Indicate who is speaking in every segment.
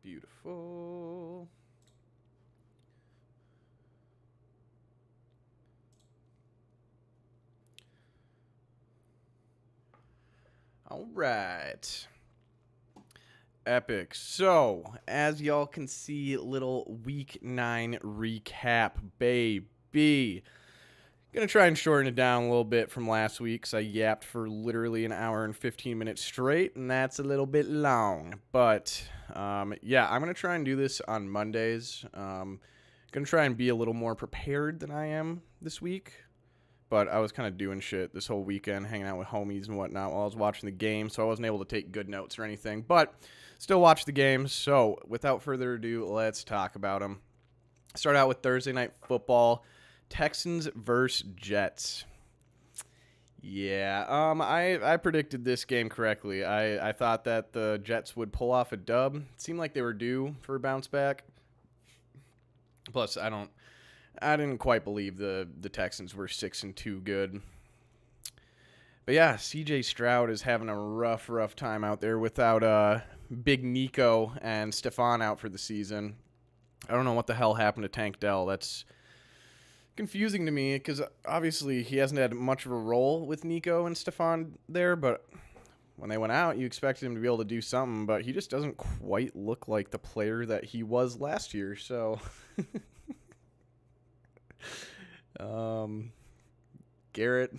Speaker 1: Beautiful. All right. Epic. So, as y'all can see, little week 9 recap, baby. Gonna try and shorten it down a little bit from last week because I yapped for literally an hour and 15 minutes straight, and that's a little bit long. But, yeah, I'm gonna try and do this on Mondays. Gonna try and be a little more prepared than I am this week. But I was kind of doing shit this whole weekend, hanging out with homies and whatnot while I was watching the game, so I wasn't able to take good notes or anything. But still watch the games, so without further ado, let's talk about them. Start out with Thursday Night Football, Texans versus Jets. Yeah, I predicted this game correctly. I thought that the Jets would pull off a dub. It seemed like they were due for a bounce back. Plus, I didn't quite believe the Texans were 6-2 good. But yeah, CJ Stroud is having a rough time out there without Big Nico and Stephon out for the season. I don't know what the hell happened to Tank Dell. That's confusing to me because obviously he hasn't had much of a role with Nico and Stephon there, but when they went out, you expected him to be able to do something, but he just doesn't quite look like the player that he was last year, so... Garrett.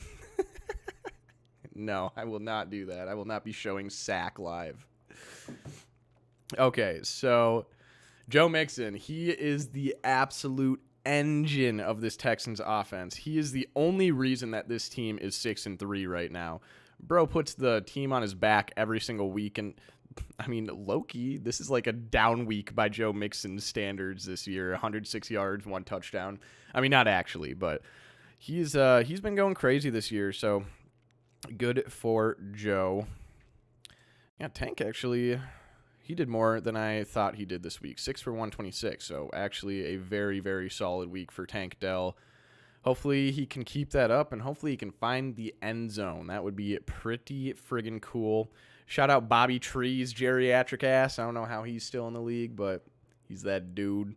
Speaker 1: No, I will not do that. I will not be showing Sack live. Okay, so Joe Mixon, he is the absolute engine of this Texans offense. He is the only reason that this team is 6-3 right now. Bro puts the team on his back every single week, and I mean, low-key, this is like a down week by Joe Mixon's standards this year. 106 yards, 1 touchdown. I mean, not actually, but he's been going crazy this year, so good for Joe. Yeah, Tank actually, he did more than I thought he did this week. 6 for 126, so actually a very solid week for Tank Dell. Hopefully he can keep that up, and hopefully he can find the end zone. That would be pretty friggin' cool. Shout out Bobby Tree's geriatric ass. I don't know how he's still in the league, but he's that dude.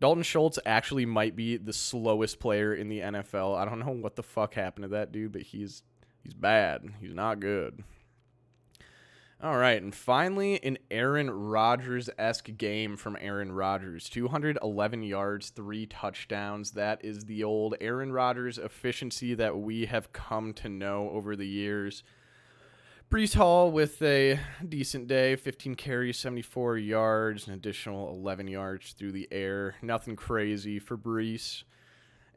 Speaker 1: Dalton Schultz actually might be the slowest player in the NFL. I don't know what the fuck happened to that dude, but he's bad. He's not good. All right, and finally, an Aaron Rodgers-esque game from Aaron Rodgers. 211 yards, 3 touchdowns. That is the old Aaron Rodgers efficiency that we have come to know over the years. Breece Hall with a decent day, 15 carries, 74 yards, an additional 11 yards through the air. Nothing crazy for Breece.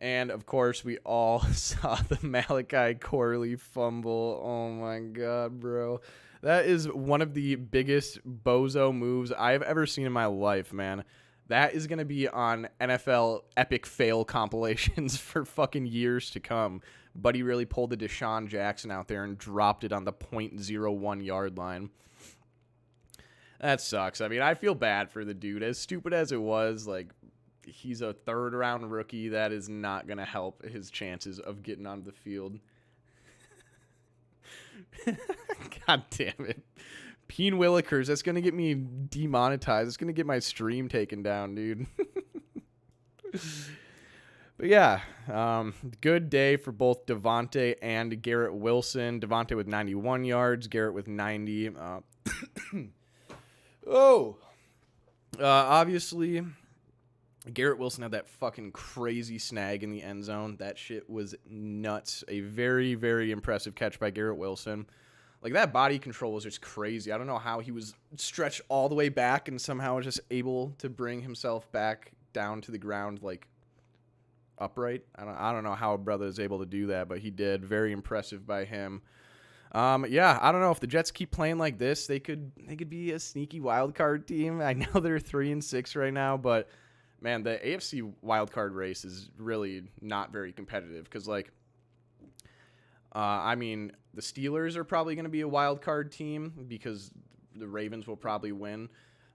Speaker 1: And, of course, we all saw the Malachi Corley fumble. Oh, my God, bro. That is one of the biggest bozo moves I've ever seen in my life, man. That is going to be on NFL epic fail compilations for fucking years to come. Buddy really pulled the Deshaun Jackson out there and dropped it on the .01 yard line. That sucks. I mean, I feel bad for the dude. As stupid as it was, like, he's a third-round rookie. That is not going to help his chances of getting onto the field. God damn it. Peen Willikers, that's going to get me demonetized. It's going to get my stream taken down, dude. But yeah, good day for both Devontae and Garrett Wilson. Devontae with 91 yards, Garrett with 90. Obviously, Garrett Wilson had that fucking crazy snag in the end zone. That shit was nuts. A very impressive catch by Garrett Wilson. Like, that body control was just crazy. I don't know how he was stretched all the way back and somehow was just able to bring himself back down to the ground, like, upright. I don't know how a brother is able to do that, but he did. Very impressive by him. Yeah, I don't know if the Jets keep playing like this, they could be a sneaky wild card team. I know they're 3-6 right now, but man, the AFC wild card race is really not very competitive because, like, I mean, the Steelers are probably going to be a wild card team because the Ravens will probably win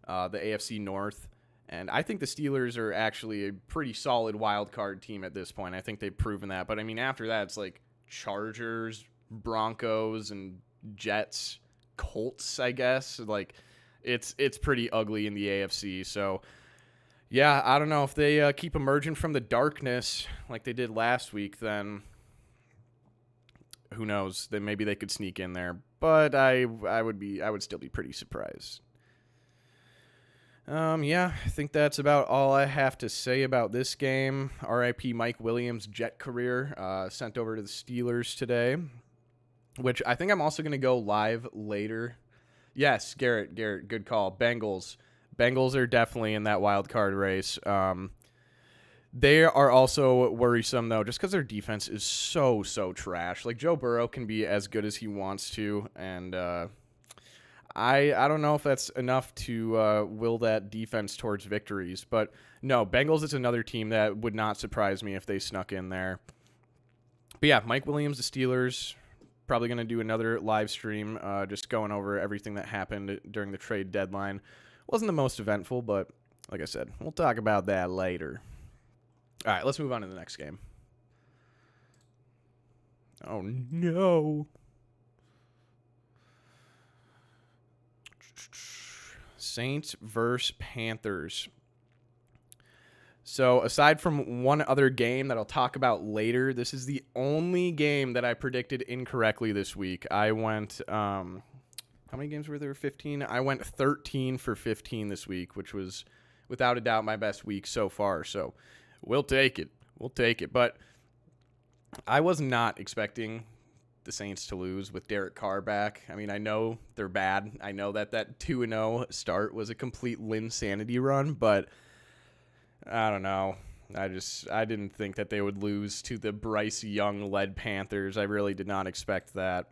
Speaker 1: the AFC North. And I think the Steelers are actually a pretty solid wild card team at this point. I think they've proven that. But, I mean, after that, it's like Chargers, Broncos, and Jets, Colts, I guess. Like, It's pretty ugly in the AFC. So yeah, I don't know if they keep emerging from the darkness like they did last week. Then who knows? Then maybe they could sneak in there. But I would still be pretty surprised. Yeah, I think that's about all I have to say about this game. R.I.P. Mike Williams' Jet career sent over to the Steelers today, which I think I'm also going to go live later. Yes, Garrett, good call. Bengals are definitely in that wild card race. They are also worrisome, though, just because their defense is so trash. Like, Joe Burrow can be as good as he wants to, and I don't know if that's enough to will that defense towards victories. But, no, Bengals is another team that would not surprise me if they snuck in there. But, yeah, Mike Williams, the Steelers, probably going to do another live stream just going over everything that happened during the trade deadline. Wasn't the most eventful, but, like I said, we'll talk about that later. All right, let's move on to the next game. Oh, no. Saints versus Panthers. So aside from one other game that I'll talk about later, this is the only game that I predicted incorrectly this week. I went, how many games were there? 15? I went 13 for 15 this week, which was without a doubt my best week so far. So we'll take it. But I was not expecting the Saints to lose with Derek Carr back. I mean, I know they're bad. I know that 2-0 start was a complete Linsanity run, but I don't know. I didn't think that they would lose to the Bryce Young-led Panthers. I really did not expect that.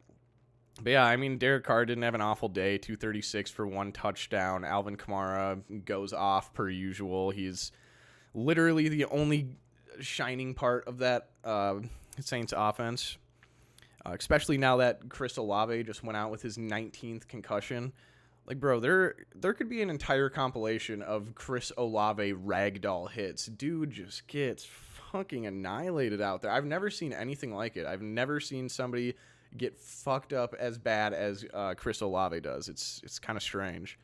Speaker 1: But yeah, I mean, Derek Carr didn't have an awful day. 236 for 1 touchdown. Alvin Kamara goes off per usual. He's literally the only shining part of that Saints offense, especially now that Chris Olave just went out with his 19th concussion. Like, bro, there could be an entire compilation of Chris Olave ragdoll hits. Dude just gets fucking annihilated out there. I've never seen anything like it. I've never seen somebody get fucked up as bad as Chris Olave does. It's kind of strange.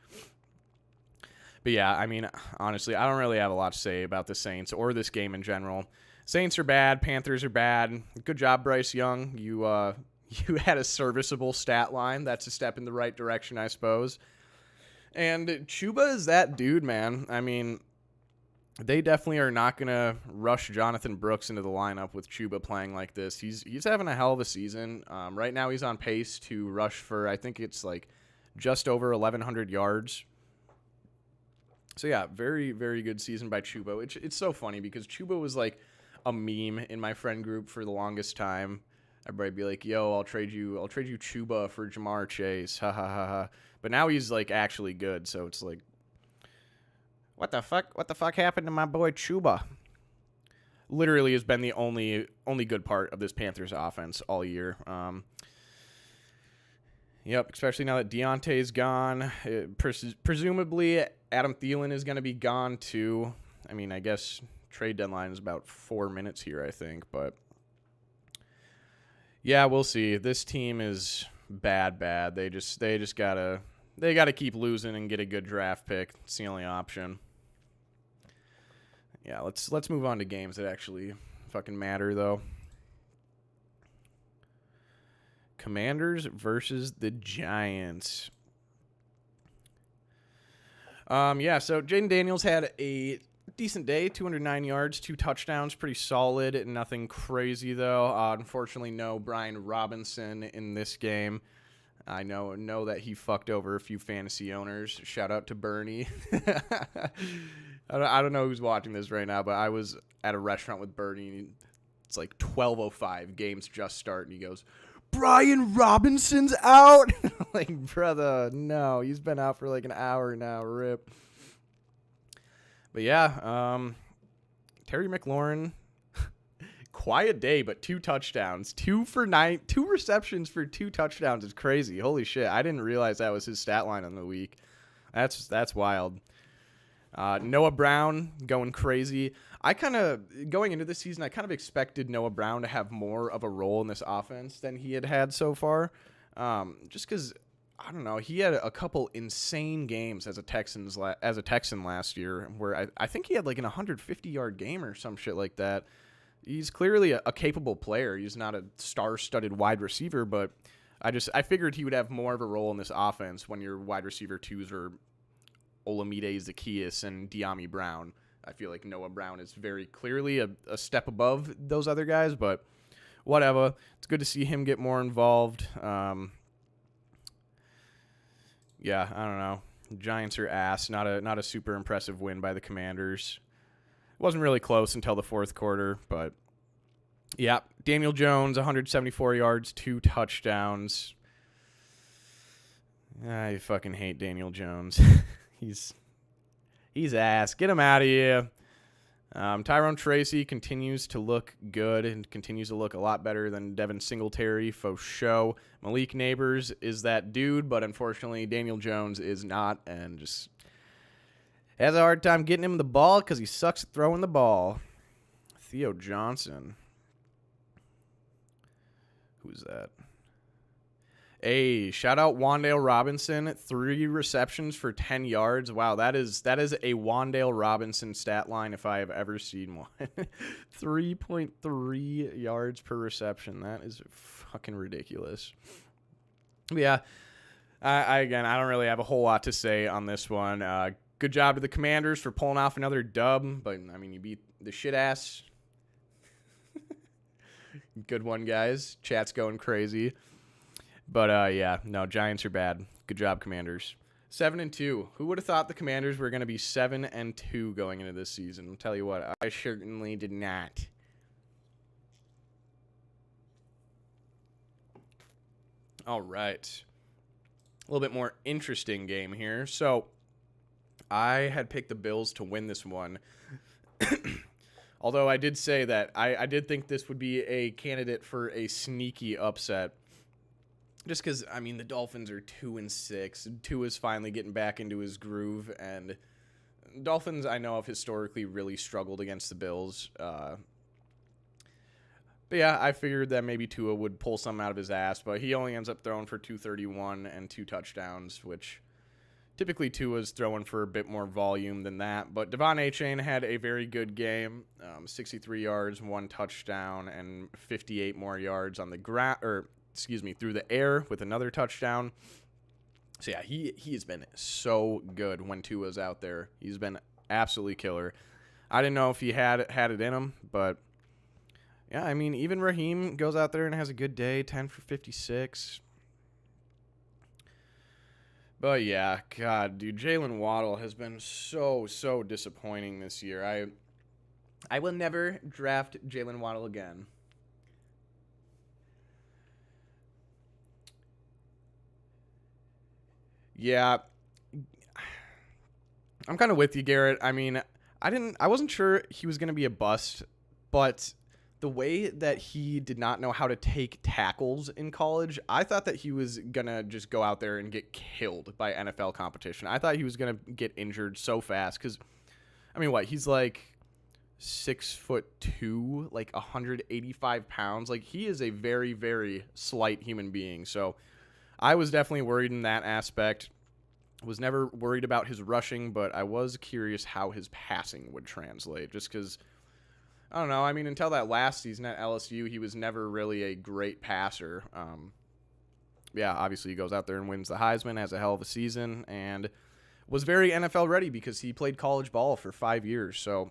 Speaker 1: But yeah, I mean, honestly, I don't really have a lot to say about the Saints or this game in general. Saints are bad. Panthers are bad. Good job, Bryce Young. You had a serviceable stat line. That's a step in the right direction, I suppose. And Chuba is that dude, man. I mean, they definitely are not going to rush Jonathan Brooks into the lineup with Chuba playing like this. He's having a hell of a season. Right now he's on pace to rush for, I think it's like just over 1,100 yards. So, yeah, very, very good season by Chuba. It's so funny because Chuba was like a meme in my friend group for the longest time. Everybody be like, yo, I'll trade you Chuba for Jamar Chase. Ha, ha, ha, ha. But now he's, like, actually good. So it's like, what the fuck? What the fuck happened to my boy Chuba? Literally has been the only good part of this Panthers offense all year. Yep, especially now that Deontay's gone. Presumably, Adam Thielen is going to be gone too. I mean, I guess trade deadline is about 4 minutes here, I think. But, yeah, we'll see. This team is bad. They just gotta keep losing and get a good draft pick. It's the only option. Yeah, let's move on to games that actually fucking matter, though. Commanders versus the Giants. Yeah, so Jaden Daniels had a decent day, 209 yards, 2 touchdowns, pretty solid. Nothing crazy, though. Unfortunately, no Brian Robinson in this game. I know that he fucked over a few fantasy owners. Shout out to Bernie. I don't know who's watching this right now, but I was at a restaurant with Bernie. And it's like 12:05, games just start, and he goes, Brian Robinson's out? Like, brother, no. He's been out for like an hour now. Rip. But yeah, Terry McLaurin, quiet day, but 2 touchdowns. 2 receptions for 2 touchdowns is crazy. Holy shit. I didn't realize that was his stat line on the week. That's wild. Noah Brown going crazy. Going into this season, I kind of expected Noah Brown to have more of a role in this offense than he had so far. Just because I don't know. He had a couple insane games as a Texan last year, where I think he had like an 150-yard game or some shit like that. He's clearly a capable player. He's not a star-studded wide receiver, but I figured he would have more of a role in this offense when your wide receiver twos are Olamide Zaccheaus and De'Ami Brown. I feel like Noah Brown is very clearly a step above those other guys, but whatever. It's good to see him get more involved. Yeah, I don't know. Giants are ass. Not a super impressive win by the Commanders. It wasn't really close until the fourth quarter, but yeah. Daniel Jones, 174 yards, 2 touchdowns. I fucking hate Daniel Jones. He's ass. Get him out of here. Tyrone Tracy continues to look good and continues to look a lot better than Devin Singletary, for show. Malik Neighbors is that dude, but unfortunately Daniel Jones is not, and just has a hard time getting him the ball because he sucks at throwing the ball. Theo Johnson. Who's that? Hey, shout out Wan'Dale Robinson, 3 receptions for 10 yards. Wow, that is a Wan'Dale Robinson stat line if I have ever seen one. 3.3 yards per reception. That is fucking ridiculous. But yeah, I don't really have a whole lot to say on this one. Good job to the Commanders for pulling off another dub, but I mean, you beat the shit ass. Good one, guys. Chat's going crazy. But, yeah, no, Giants are bad. Good job, Commanders. 7-2. Who would have thought the Commanders were going to be 7-2 going into this season? I'll tell you what, I certainly did not. All right. A little bit more interesting game here. So, I had picked the Bills to win this one. Although I did say that I did think this would be a candidate for a sneaky upset. Just because, I mean, the Dolphins are 2-6. Tua is finally getting back into his groove, and Dolphins, I know, have historically really struggled against the Bills. But yeah, I figured that maybe Tua would pull something out of his ass, but he only ends up throwing for 231 and 2 touchdowns, which typically Tua's throwing for a bit more volume than that. But Devon Achane had a very good game, 63 yards, 1 touchdown, and 58 more yards on the ground, through the air with another touchdown. So yeah, he has been so good when Tua's out there. He's been absolutely killer. I didn't know if he had it in him, but yeah, I mean, even Raheem goes out there and has a good day, 10 for 56. But yeah, God, dude, Jalen Waddle has been so disappointing this year. I will never draft Jalen Waddle again. Yeah, I'm kind of with you, Garrett. I mean, I wasn't sure he was going to be a bust, but the way that he did not know how to take tackles in college, I thought that he was going to just go out there and get killed by NFL competition. I thought he was going to get injured so fast because, I mean, he's like 6'2", like 185 pounds. Like, he is a very, very slight human being. So I was definitely worried in that aspect. Was never worried about his rushing, but I was curious how his passing would translate, just because, I don't know, I mean, until that last season at LSU, he was never really a great passer. Yeah, obviously he goes out there and wins the Heisman, has a hell of a season, and was very NFL ready because he played college ball for 5 years, so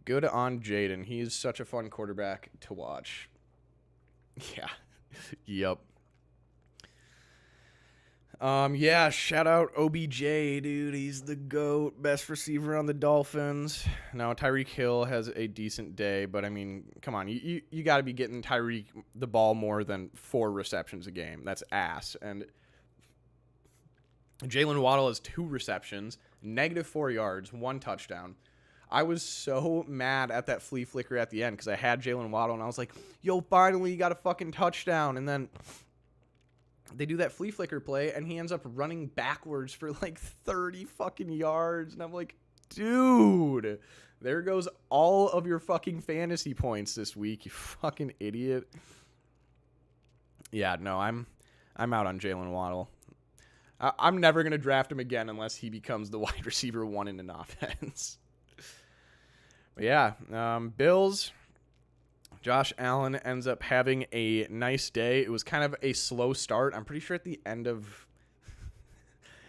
Speaker 1: good on Jaden. He's such a fun quarterback to watch. Yeah. Yep. Yeah, shout out OBJ, dude. He's the GOAT, best receiver on the Dolphins. Now, Tyreek Hill has a decent day, but I mean, come on, you got to be getting Tyreek the ball more than 4 receptions a game. That's ass. And Jalen Waddle has 2 receptions, -4 yards, 1 touchdown. I was so mad at that flea flicker at the end because I had Jalen Waddle, and I was like, yo, finally, you got a fucking touchdown. And then they do that flea flicker play, and he ends up running backwards for like 30 fucking yards. And I'm like, dude, there goes all of your fucking fantasy points this week, you fucking idiot. Yeah, no, I'm I'm out on Jalen Waddle. I'm never going to draft him again unless he becomes the wide receiver 1 in an offense. But yeah, Bills. Josh Allen ends up having a nice day. It was kind of a slow start. I'm pretty sure at the end of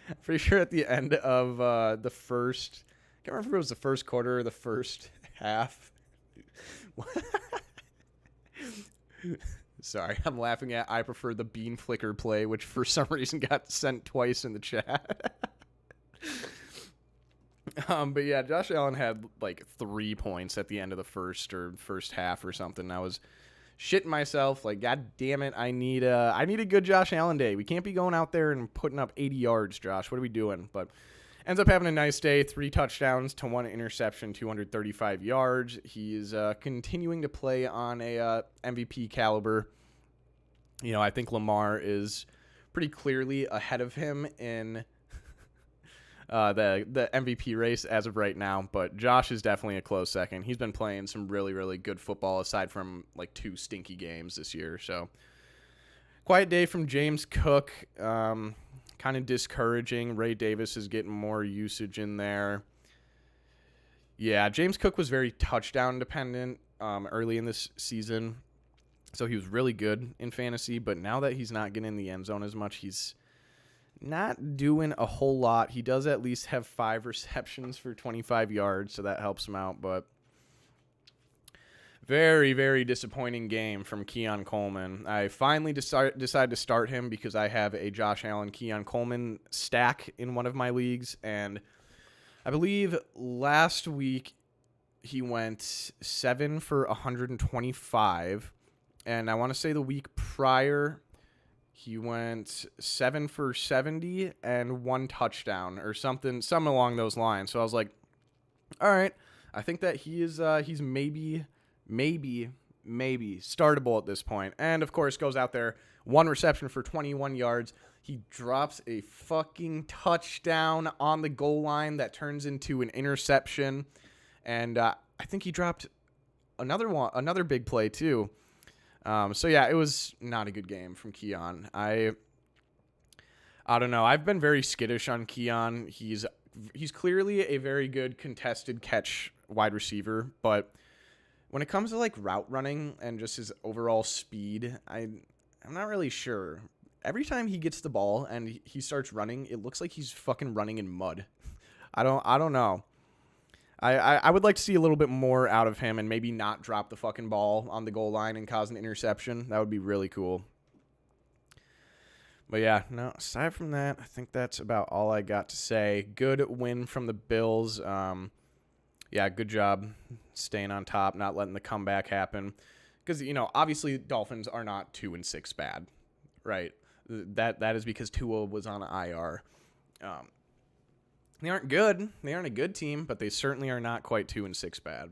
Speaker 1: the first. I can't remember if it was the first quarter or the first half. Sorry, I'm laughing at I prefer the bean flicker play, which for some reason got sent twice in the chat. But yeah, Josh Allen had like 3 points at the end of the first half or something. I was shitting myself like, God damn it, I need a good Josh Allen day. We can't be going out there and putting up 80 yards, Josh. What are we doing? But ends up having a nice day. 3 touchdowns to 1 interception, 235 yards. He's continuing to play on a MVP caliber. You know, I think Lamar is pretty clearly ahead of him in the MVP race as of right now, but Josh is definitely a close second. He's been playing some really, really good football aside from like 2 stinky games this year. So quiet day from James Cook. Kind of discouraging. Ray Davis is getting more usage in there. Yeah, James Cook was very touchdown dependent early in this season. So he was really good in fantasy, but now that he's not getting in the end zone as much, he's not doing a whole lot. He does at least have 5 receptions for 25 yards, so that helps him out. But very, very disappointing game from Keon Coleman. I finally decided to start him because I have a Josh Allen, Keon Coleman stack in one of my leagues. And I believe last week he went 7 for 125. And I want to say the week prior, he went 7 for 70 and 1 touchdown or something along those lines. So I was like, all right, I think that he's maybe startable at this point. And of course goes out there, 1 reception for 21 yards. He drops a fucking touchdown on the goal line that turns into an interception. And I think he dropped another big play too. So yeah, it was not a good game from Keon. I don't know. I've been very skittish on Keon. He's clearly a very good contested catch wide receiver, but when it comes to like route running and just his overall speed, I'm not really sure. Every time he gets the ball and he starts running, it looks like he's fucking running in mud. I don't know. I would like to see a little bit more out of him and maybe not drop the fucking ball on the goal line and cause an interception. That would be really cool. But yeah, no, aside from that, I think that's about all I got to say. Good win from the Bills. Yeah, good job staying on top, not letting the comeback happen. Because, you know, obviously Dolphins are not 2-6 bad, right? That is because Tua was on IR. They aren't good. They aren't a good team, but they certainly are not quite 2-6 bad.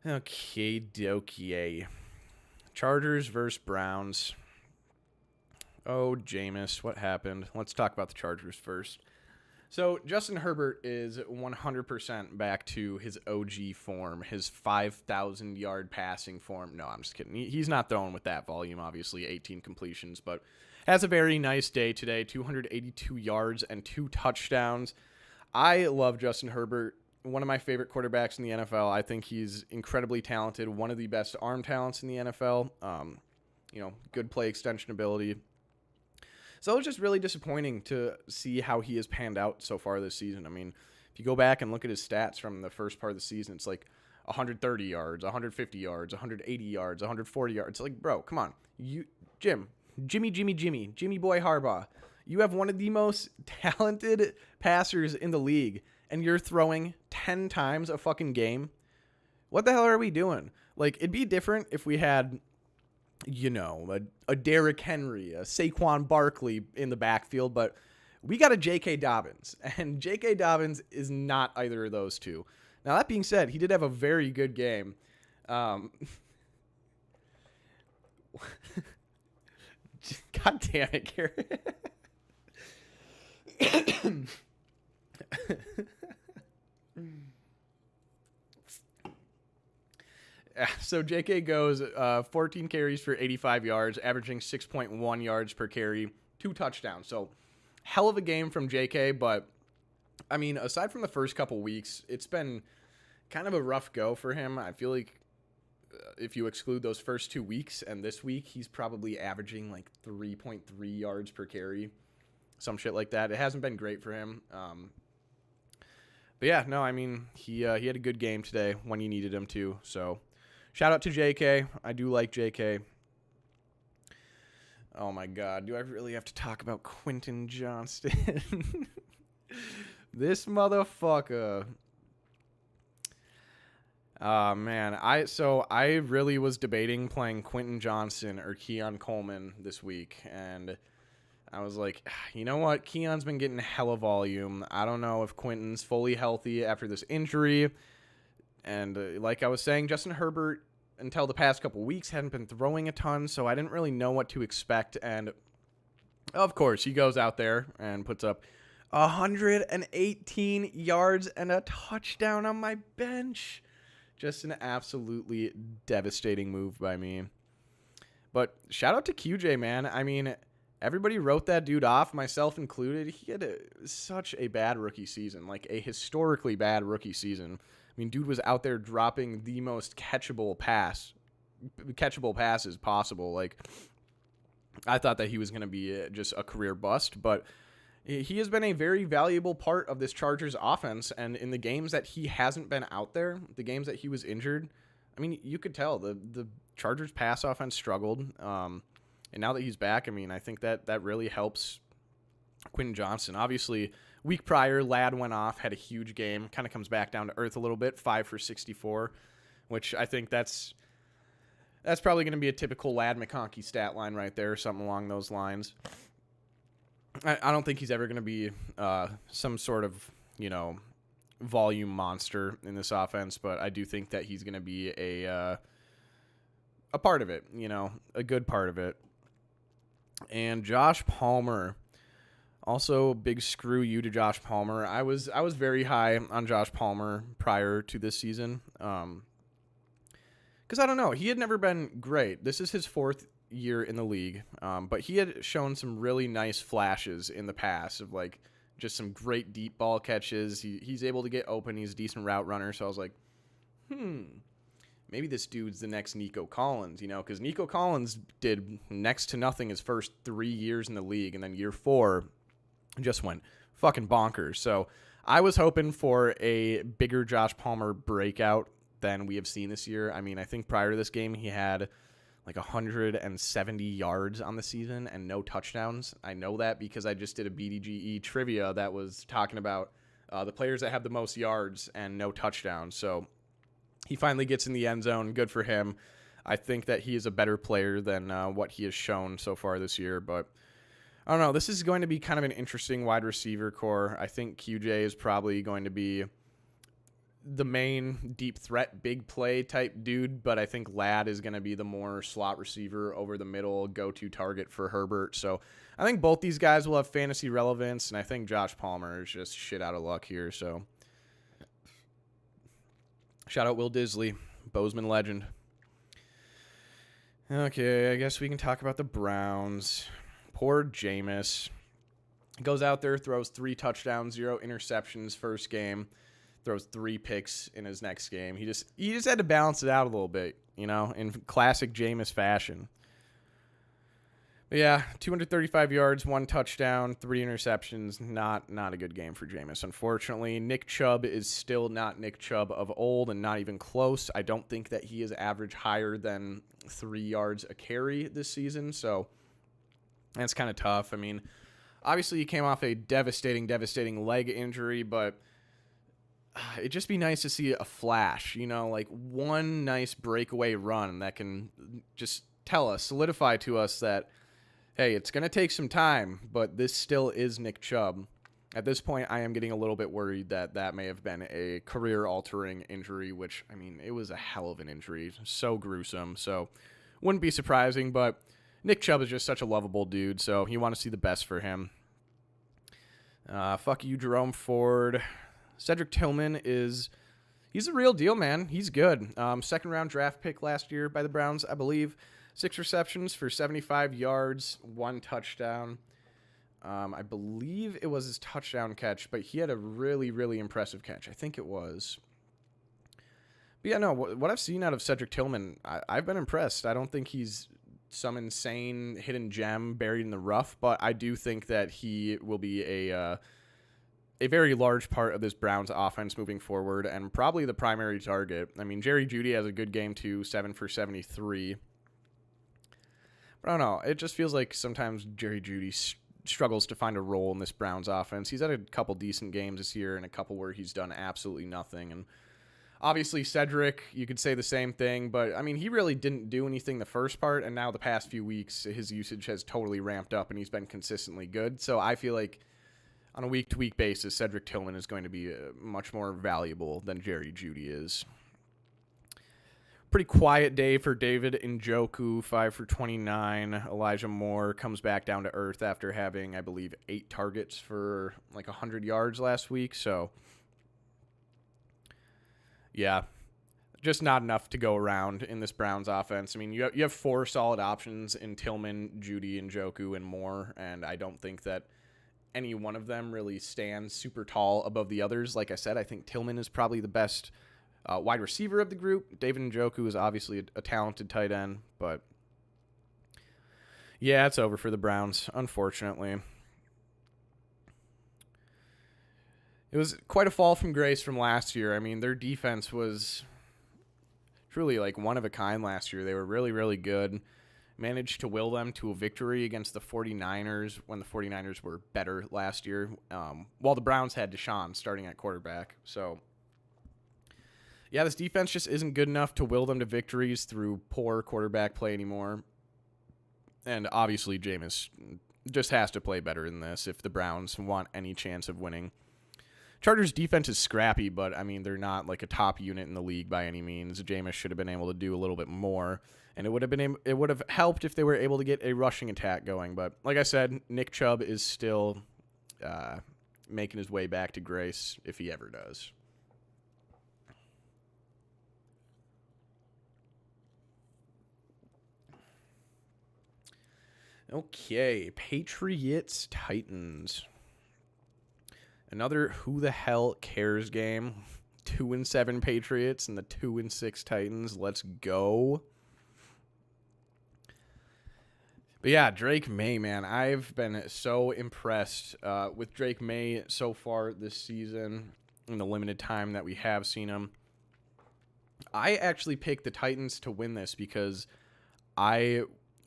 Speaker 1: Okay, dokie. Chargers versus Browns. Oh, Jameis, what happened? Let's talk about the Chargers first. So Justin Herbert is 100% back to his OG form, his 5,000-yard passing form. No, I'm just kidding. He's not throwing with that volume, obviously, 18 completions, but has a very nice day today, 282 yards and 2 touchdowns. I love Justin Herbert, one of my favorite quarterbacks in the NFL. I think he's incredibly talented, one of the best arm talents in the NFL. Good play extension ability. So it was just really disappointing to see how he has panned out so far this season. I mean, if you go back and look at his stats from the first part of the season, it's like 130 yards, 150 yards, 180 yards, 140 yards. It's like, bro, come on. Jimmy Boy Harbaugh. You have one of the most talented passers in the league, and you're throwing 10 times a fucking game. What the hell are we doing? Like, it'd be different if we had, a Derrick Henry, a Saquon Barkley in the backfield, but we got a J.K. Dobbins, and J.K. Dobbins is not either of those two. Now, that being said, he did have a very good game. God damn it, Garrett. So JK goes 14 carries for 85 yards, averaging 6.1 yards per carry, 2 touchdowns. So hell of a game from JK, but I mean, aside from the first couple weeks, it's been kind of a rough go for him. I feel like if you exclude those first 2 weeks and this week, he's probably averaging like 3.3 yards per carry, some shit like that. It hasn't been great for him. But yeah, no, I mean, he had a good game today when you needed him to. So shout out to JK. I do like JK. Oh my God, do I really have to talk about Quentin Johnston? This motherfucker. Man, I really was debating playing Quentin Johnston or Keon Coleman this week, and I was like, you know what? Keon's been getting hella volume. I don't know if Quentin's fully healthy after this injury. And like I was saying, Justin Herbert, until the past couple weeks, hadn't been throwing a ton, so I didn't really know what to expect. And of course, he goes out there and puts up 118 yards and a touchdown on my bench. Just an absolutely devastating move by me. But shout out to QJ, man. I mean, everybody wrote that dude off, myself included. He had such a bad rookie season, like a historically bad rookie season. I mean, dude was out there dropping the most catchable passes possible. Like, I thought that he was going to be just a career bust, but he has been a very valuable part of this Chargers offense, and in the games that he hasn't been out there, the games that he was injured, I mean, you could tell the Chargers pass offense struggled, and now that he's back, I mean, I think that really helps Quentin Johnston. Obviously, week prior, Ladd went off, had a huge game, kind of comes back down to earth a little bit, 5 for 64, which I think that's probably going to be a typical Ladd McConkey stat line right there, something along those lines. I don't think he's ever going to be some sort of, volume monster in this offense, but I do think that he's going to be a part of it, a good part of it. And Josh Palmer, also big screw you to Josh Palmer. I was very high on Josh Palmer prior to this season, because I don't know, he had never been great. This is his 4th year in the league, but he had shown some really nice flashes in the past of like just some great deep ball catches. He's able to get open. He's a decent route runner. So I was like, maybe this dude's the next Nico Collins, because Nico Collins did next to nothing his first 3 years in the league, and then year 4 just went fucking bonkers. So I was hoping for a bigger Josh Palmer breakout than we have seen this year. I mean, I think prior to this game, he had like 170 yards on the season and no touchdowns. I know that because I just did a BDGE trivia that was talking about the players that have the most yards and no touchdowns. So he finally gets in the end zone. Good for him. I think that he is a better player than what he has shown so far this year. But I don't know. This is going to be kind of an interesting wide receiver core. I think QJ is probably going to be the main deep threat, big play type dude, but I think Ladd is going to be the more slot receiver over the middle go-to target for Herbert. So I think both these guys will have fantasy relevance, and I think Josh Palmer is just shit out of luck here. So shout out Will Disley, Bozeman legend. Okay, I guess we can talk about the Browns. Poor Jameis. Goes out there, throws 3 touchdowns, 0 interceptions first game. Throws 3 picks in his next game. He just had to balance it out a little bit, in classic Jameis fashion. But yeah, 235 yards, 1 touchdown, 3 interceptions. Not a good game for Jameis, unfortunately. Nick Chubb is still not Nick Chubb of old and not even close. I don't think that he is average higher than 3 yards a carry this season, so that's kind of tough. I mean, obviously he came off a devastating leg injury, but it'd just be nice to see a flash, like one nice breakaway run that can just solidify to us that, hey, it's going to take some time, but this still is Nick Chubb. At this point, I am getting a little bit worried that may have been a career-altering injury, which, I mean, it was a hell of an injury. So gruesome. So wouldn't be surprising, but Nick Chubb is just such a lovable dude, so you want to see the best for him. Fuck you, Jerome Ford. Cedric Tillman is, He's a real deal, man. He's good. Second round draft pick last year by the Browns, I believe. 6 receptions for 75 yards, 1 touchdown. I believe it was his touchdown catch, but he had a really, really impressive catch. I think it was. But yeah, no, what I've seen out of Cedric Tillman, I've been impressed. I don't think he's some insane hidden gem buried in the rough, but I do think that he will be a very large part of this Browns offense moving forward and probably the primary target. I mean, Jerry Jeudy has a good game too, 7 for 73. But I don't know. It just feels like sometimes Jerry Jeudy struggles to find a role in this Browns offense. He's had a couple decent games this year and a couple where he's done absolutely nothing. And obviously Cedric, you could say the same thing, but I mean, he really didn't do anything the first part, and now the past few weeks, his usage has totally ramped up and he's been consistently good. So I feel like on a week-to-week basis, Cedric Tillman is going to be much more valuable than Jerry Jeudy is. Pretty quiet day for David Njoku, 5 for 29. Elijah Moore comes back down to earth after having, I believe, 8 targets for like 100 yards last week. So, yeah, just not enough to go around in this Browns offense. I mean, you have 4 solid options in Tillman, Jeudy, Njoku, and Moore, and I don't think that any one of them really stands super tall above the others. Like I said, I think Tillman is probably the best wide receiver of the group. David Njoku is obviously a talented tight end, but yeah, it's over for the Browns, unfortunately. It was quite a fall from grace from last year. I mean, their defense was truly like one of a kind last year. They were really, really good. Managed to will them to a victory against the 49ers when the 49ers were better last year, while the Browns had Deshaun starting at quarterback. So, yeah, this defense just isn't good enough to will them to victories through poor quarterback play anymore. And obviously, Jameis just has to play better than this if the Browns want any chance of winning. Chargers' defense is scrappy, but, I mean, they're not like a top unit in the league by any means. Jameis should have been able to do a little bit more, and it would have helped if they were able to get a rushing attack going. But, like I said, Nick Chubb is still making his way back to grace if he ever does. Okay, Patriots-Titans. Another who the hell cares game. 2-7 Patriots and the 2-6 Titans. Let's go. But yeah, Drake May, man. I've been so impressed with Drake May so far this season in the limited time that we have seen him. I actually picked the Titans to win this because I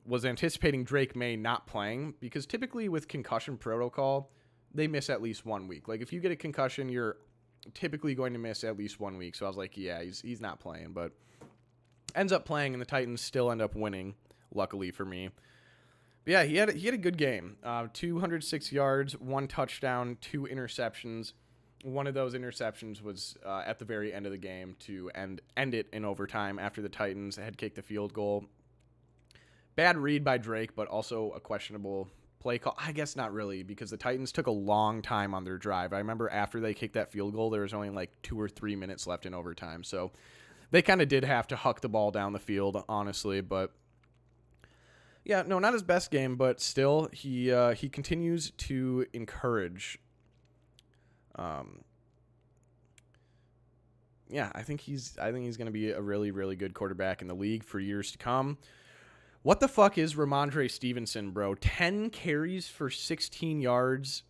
Speaker 1: was anticipating Drake May not playing, because typically with concussion protocol, they miss at least 1 week. Like, if you get a concussion, you're typically going to miss at least 1 week. So I was like, yeah, he's not playing. But ends up playing, and the Titans still end up winning, luckily for me. But yeah, he had a good game. 206 yards, 1 touchdown, 2 interceptions. One of those interceptions was at the very end of the game to end it in overtime after the Titans had kicked the field goal. Bad read by Drake, but also a questionable play call. I guess not really, because the Titans took a long time on their drive. I remember after they kicked that field goal, there was only like 2 or 3 minutes left in overtime. So they kind of did have to huck the ball down the field, honestly. But yeah, no, not his best game, but still he continues to encourage. Yeah, I think he's going to be a really, really good quarterback in the league for years to come. What the fuck is Ramondre Stevenson, bro? 10 carries for 16 yards,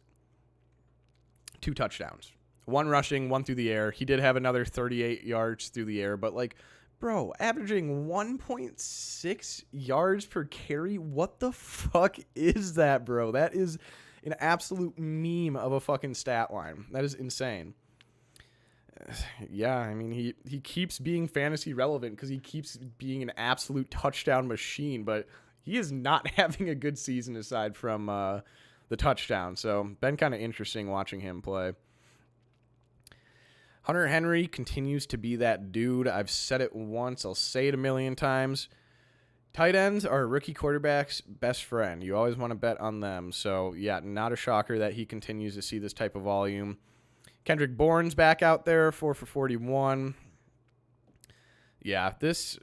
Speaker 1: 2 touchdowns. 1 rushing, 1 through the air. He did have another 38 yards through the air, but like, bro, averaging 1.6 yards per carry? What the fuck is that, bro? That is an absolute meme of a fucking stat line. That is insane. Yeah, I mean, he keeps being fantasy relevant because he keeps being an absolute touchdown machine, but he is not having a good season aside from the touchdown. So, been kind of interesting watching him play. Hunter Henry continues to be that dude. I've said it once. I'll say it a million times. Tight ends are a rookie quarterback's best friend. You always want to bet on them. So, yeah, not a shocker that he continues to see this type of volume. Kendrick Bourne's back out there, 4 for 41. Yeah, this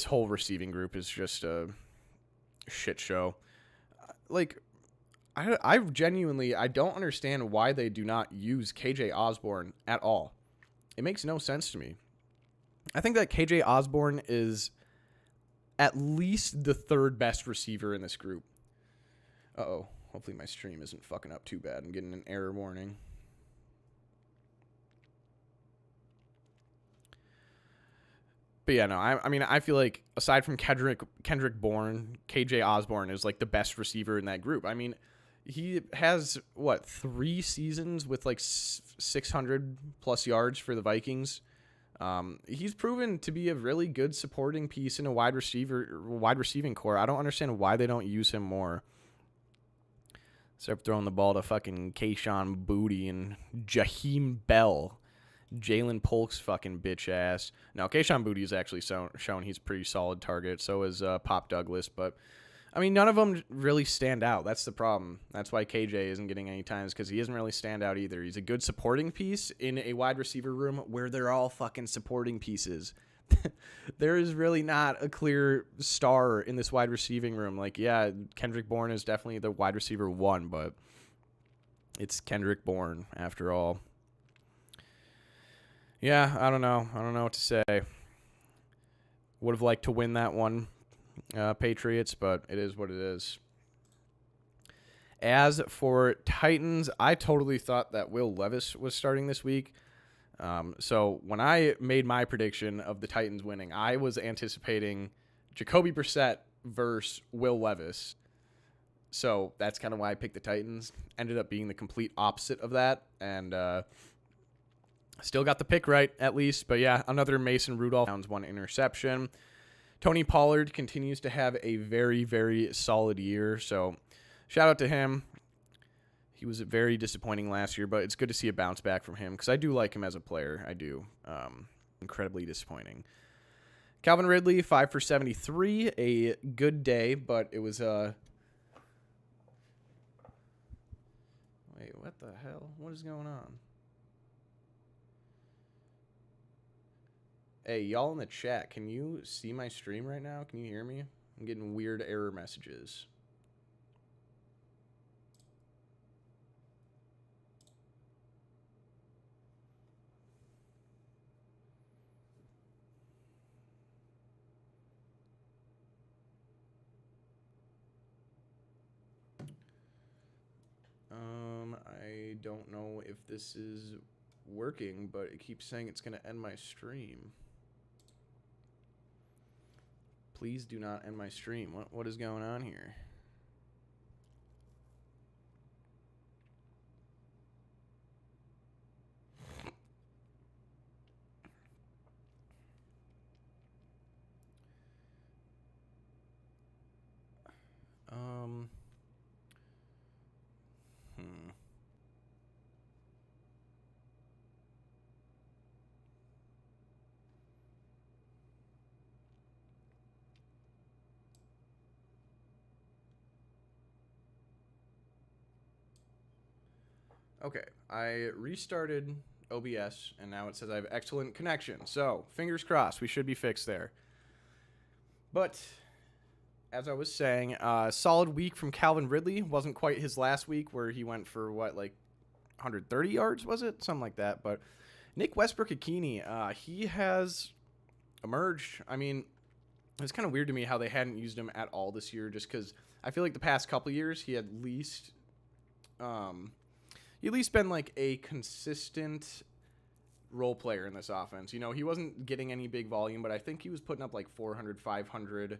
Speaker 1: whole receiving group is just a shit show. Like, I genuinely, I don't understand why they do not use KJ Osborne at all. It makes no sense to me. I think that KJ Osborne is at least the third best receiver in this group. Uh-oh. Hopefully my stream isn't fucking up too bad. I'm getting an error warning. But yeah, no, I mean, I feel like aside from Kendrick Bourne, KJ Osborne is like the best receiver in that group. I mean, he has, 3 seasons with like 600 plus yards for the Vikings. He's proven to be a really good supporting piece in a wide receiving core. I don't understand why they don't use him more. Start throwing the ball to fucking Kayshon Boutte and Jaheim Bell. Jalen Polk's fucking bitch ass. Now, Kayshon Boutte is actually shown he's a pretty solid target. So is Pop Douglas. But, I mean, none of them really stand out. That's the problem. That's why KJ isn't getting any times, because he doesn't really stand out either. He's a good supporting piece in a wide receiver room where they're all fucking supporting pieces. There is really not a clear star in this wide receiving room. Like, yeah, Kendrick Bourne is definitely the wide receiver 1, but it's Kendrick Bourne after all. Yeah, I don't know. I don't know what to say. Would have liked to win that one, Patriots, but it is what it is. As for Titans, I totally thought that Will Levis was starting this week. So when I made my prediction of the Titans winning, I was anticipating Jacoby Brissett versus Will Levis. So that's kind of why I picked the Titans. Ended up being the complete opposite of that, and still got the pick right, at least. But yeah, another Mason Rudolph, 1 interception. Tony Pollard continues to have a very, very solid year. So shout out to him. He was very disappointing last year, but it's good to see a bounce back from him because I do like him as a player. I do. Incredibly disappointing. Calvin Ridley, 5 for 73. A good day, but it was... Wait, what the hell? What is going on? Hey, y'all in the chat, can you see my stream right now? Can you hear me? I'm getting weird error messages. I don't know if this is working, but it keeps saying it's going to end my stream. Please do not end my stream. What is going on here? Okay, I restarted OBS, and now it says I have excellent connection. So, fingers crossed, we should be fixed there. But, as I was saying, solid week from Calvin Ridley. Wasn't quite his last week where he went for, 130 yards, was it? Something like that. But Nick Westbrook-Ikini, he has emerged. I mean, it's kind of weird to me how they hadn't used him at all this year, just because I feel like the past couple years he at least been like a consistent role player in this offense. You know, he wasn't getting any big volume, but I think he was putting up like 400, 500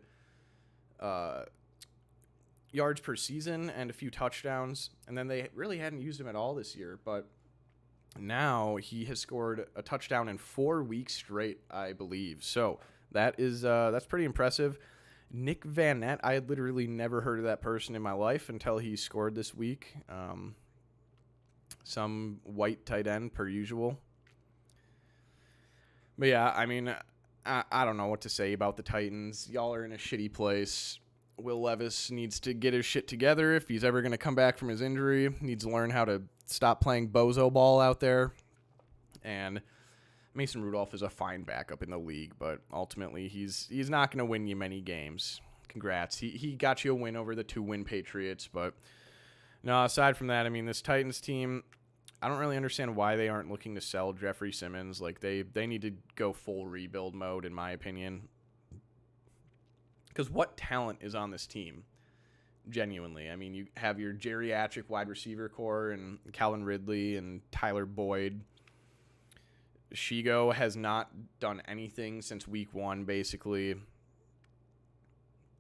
Speaker 1: yards per season and a few touchdowns. And then they really hadn't used him at all this year. But now he has scored a touchdown in 4 weeks straight, I believe. So that's pretty impressive. Nick Van Nett, I had literally never heard of that person in my life until he scored this week. Some white tight end per usual. But yeah, I mean, I don't know what to say about the Titans. Y'all are in a shitty place. Will Levis needs to get his shit together if he's ever going to come back from his injury. Needs to learn how to stop playing bozo ball out there. And Mason Rudolph is a fine backup in the league, but ultimately he's not going to win you many games. Congrats. He got you a win over the 2-win Patriots, but no, aside from that, I mean, this Titans team, I don't really understand why they aren't looking to sell Jeffrey Simmons. Like, they need to go full rebuild mode, in my opinion. Because what talent is on this team? Genuinely. I mean, you have your geriatric wide receiver core and Calvin Ridley and Tyler Boyd. Shigo has not done anything since week 1, basically.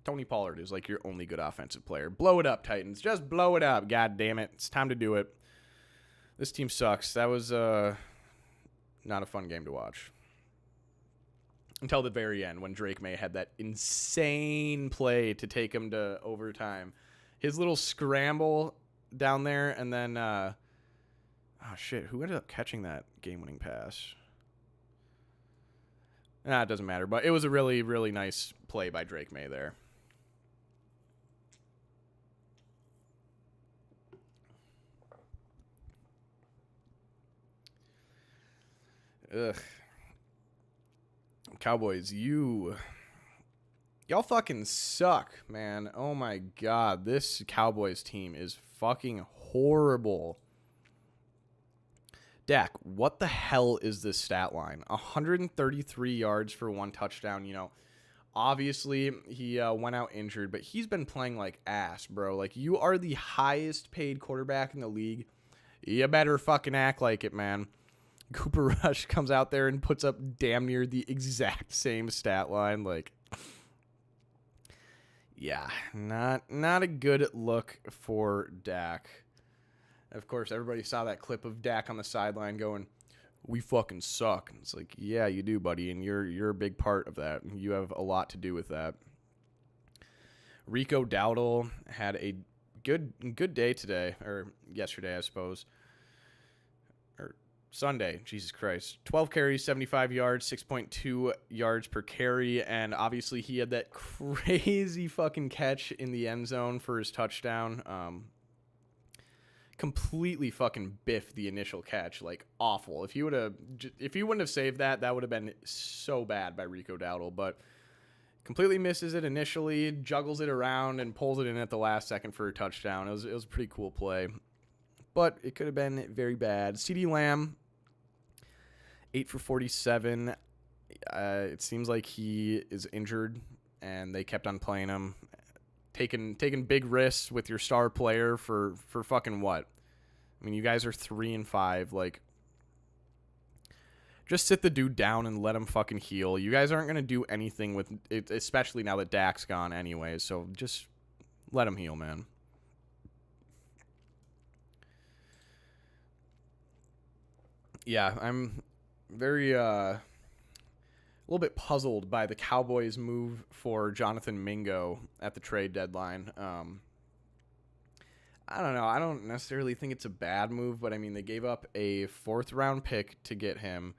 Speaker 1: Tony Pollard is like your only good offensive player. Blow it up, Titans. Just blow it up. God damn it. It's time to do it. This team sucks. That was not a fun game to watch. Until the very end when Drake May had that insane play to take him to overtime. His little scramble down there, and then oh shit, who ended up catching that game-winning pass? Nah, it doesn't matter, but it was a really, really nice play by Drake May there. Ugh. Cowboys, y'all fucking suck, man. Oh my god, this Cowboys team is fucking horrible. Dak, what the hell is this stat line? 133 yards for 1 touchdown. You know, obviously he went out injured, but he's been playing like ass, bro. Like, you are the highest paid quarterback in the league. You better fucking act like it, man. Cooper Rush comes out there and puts up damn near the exact same stat line. Like, yeah, not a good look for Dak. Of course, everybody saw that clip of Dak on the sideline going, "We fucking suck." And it's like, yeah, you do, buddy, and you're a big part of that. You have a lot to do with that. Rico Dowdle had a good day today, or yesterday, I suppose. Sunday, Jesus Christ. 12 carries, 75 yards, 6.2 yards per carry, and obviously he had that crazy fucking catch in the end zone for his touchdown. Completely fucking biffed the initial catch, like awful. If he wouldn't have saved that, that would have been so bad by Rico Dowdle, but completely misses it initially, juggles it around, and pulls it in at the last second for a touchdown. It was a pretty cool play. But it could have been very bad. CeeDee Lamb, 8 for 47. It seems like he is injured, and they kept on playing him. Taking big risks with your star player for fucking what? I mean, you guys are 3-5. Like, just sit the dude down and let him fucking heal. You guys aren't going to do anything with it, especially now that Dak's gone anyways. So just let him heal, man. Yeah, I'm very a little bit puzzled by the Cowboys' move for Jonathan Mingo at the trade deadline. I don't know. I don't necessarily think it's a bad move, but I mean, they gave up a 4th-round pick to get him.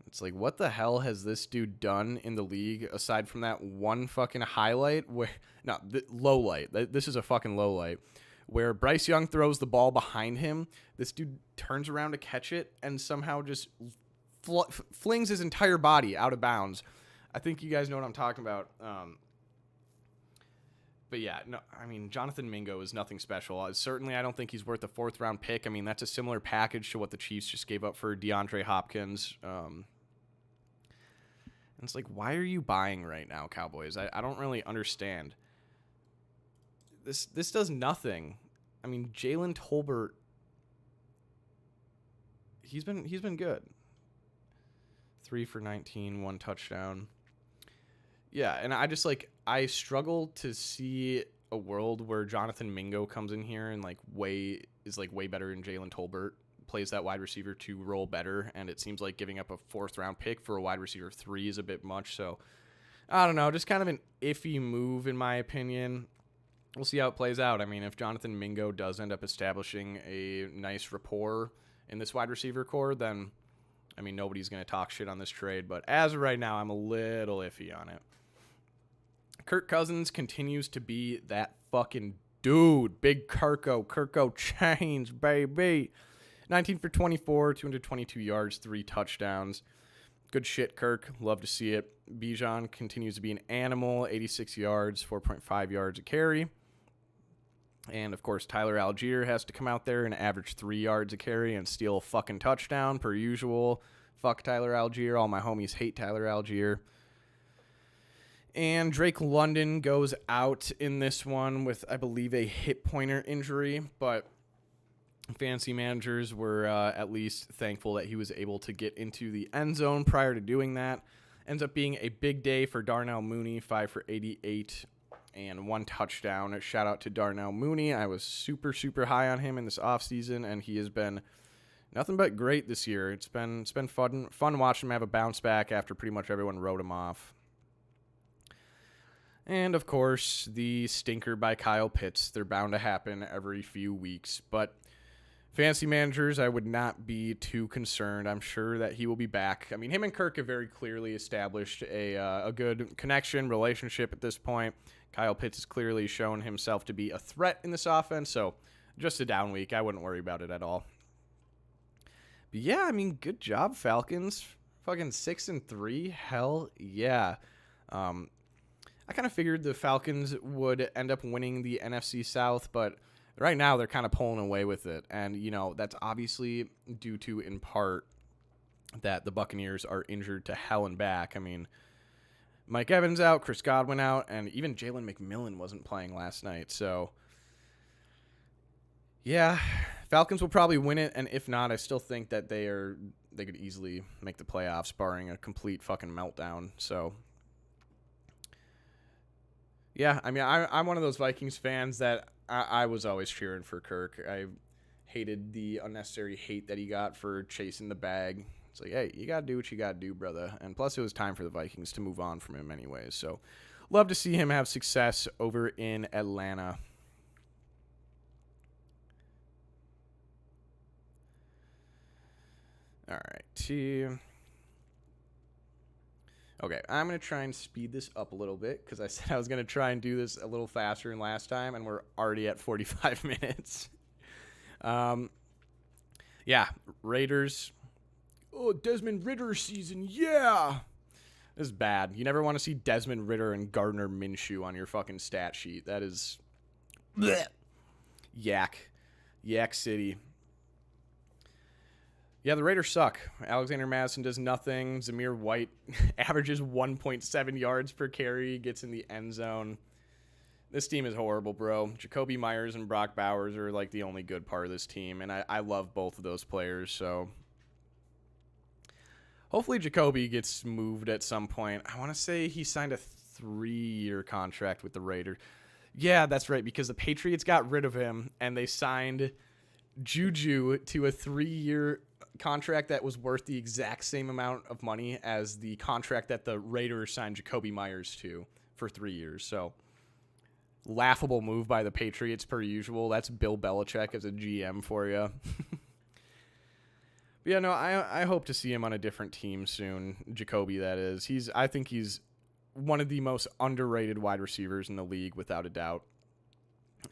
Speaker 1: It's like, what the hell has this dude done in the league aside from that one fucking highlight? Low light. This is a fucking low light. Where Bryce Young throws the ball behind him, this dude turns around to catch it and somehow just flings his entire body out of bounds. I think you guys know what I'm talking about. But yeah, no, I mean, Jonathan Mingo is nothing special. Certainly, I don't think he's worth a 4th-round pick. I mean, that's a similar package to what the Chiefs just gave up for DeAndre Hopkins. And it's like, why are you buying right now, Cowboys? I don't really understand. This does nothing. I mean, Jalen Tolbert, he's been good. 3 for 19, 1 touchdown. Yeah, and I struggle to see a world where Jonathan Mingo comes in here and way better than Jalen Tolbert, plays that wide receiver 2 role better, and it seems like giving up a 4th-round pick for a wide receiver 3 is a bit much. So I don't know, just kind of an iffy move in my opinion. We'll see how it plays out. I mean, if Jonathan Mingo does end up establishing a nice rapport in this wide receiver core, then, I mean, nobody's going to talk shit on this trade. But as of right now, I'm a little iffy on it. Kirk Cousins continues to be that fucking dude. Big Kirko chains, baby. 19 for 24, 222 yards, 3 touchdowns. Good shit, Kirk. Love to see it. Bijan continues to be an animal, 86 yards, 4.5 yards a carry. And, of course, Tyler Algier has to come out there and average 3 yards a carry and steal a fucking touchdown, per usual. Fuck Tyler Algier. All my homies hate Tyler Algier. And Drake London goes out in this one with, I believe, a hip pointer injury. But fantasy managers were at least thankful that he was able to get into the end zone prior to doing that. Ends up being a big day for Darnell Mooney, 5 for 88 and 1 touchdown. Shout out to Darnell Mooney. I was super, super high on him in this offseason, and he has been nothing but great this year. It's been fun watching him have a bounce back after pretty much everyone wrote him off. And, of course, the stinker by Kyle Pitts. They're bound to happen every few weeks, but fantasy managers, I would not be too concerned. I'm sure that he will be back. I mean, him and Kirk have very clearly established a good connection, relationship at this point. Kyle Pitts has clearly shown himself to be a threat in this offense, so just a down week. I wouldn't worry about it at all. But yeah, I mean, good job, Falcons. Fucking 6-3. Hell yeah. I kind of figured the Falcons would end up winning the NFC South, but right now they're kind of pulling away with it. And, you know, that's obviously due to, in part, that the Buccaneers are injured to hell and back. I mean, Mike Evans out, Chris Godwin out, and even Jalen McMillan wasn't playing last night. So, yeah, Falcons will probably win it. And if not, I still think that they could easily make the playoffs, barring a complete fucking meltdown. So, yeah, I mean, I'm one of those Vikings fans that I was always cheering for Kirk. I hated the unnecessary hate that he got for chasing the bag. It's like, hey, you got to do what you got to do, brother. And plus, it was time for the Vikings to move on from him anyways. So, love to see him have success over in Atlanta. All right. Okay, I'm going to try and speed this up a little bit because I said I was going to try and do this a little faster than last time, and we're already at 45 minutes. Yeah, Raiders. Oh, Desmond Ritter season, yeah! This is bad. You never want to see Desmond Ritter and Gardner Minshew on your fucking stat sheet. That is... bleh. Yak City. Yeah, the Raiders suck. Alexander Madison does nothing. Zamir White averages 1.7 yards per carry, gets in the end zone. This team is horrible, bro. Jacoby Myers and Brock Bowers are like the only good part of this team, and I love both of those players, so hopefully Jacoby gets moved at some point. I want to say he signed a 3-year contract with the Raiders. Yeah, that's right, because the Patriots got rid of him, and they signed Juju to a 3-year contract that was worth the exact same amount of money as the contract that the Raiders signed Jacoby Myers to for 3 years. So, laughable move by the Patriots per usual. That's Bill Belichick as a GM for you. But yeah, no, I hope to see him on a different team soon. Jacoby, that is. I think he's one of the most underrated wide receivers in the league, without a doubt.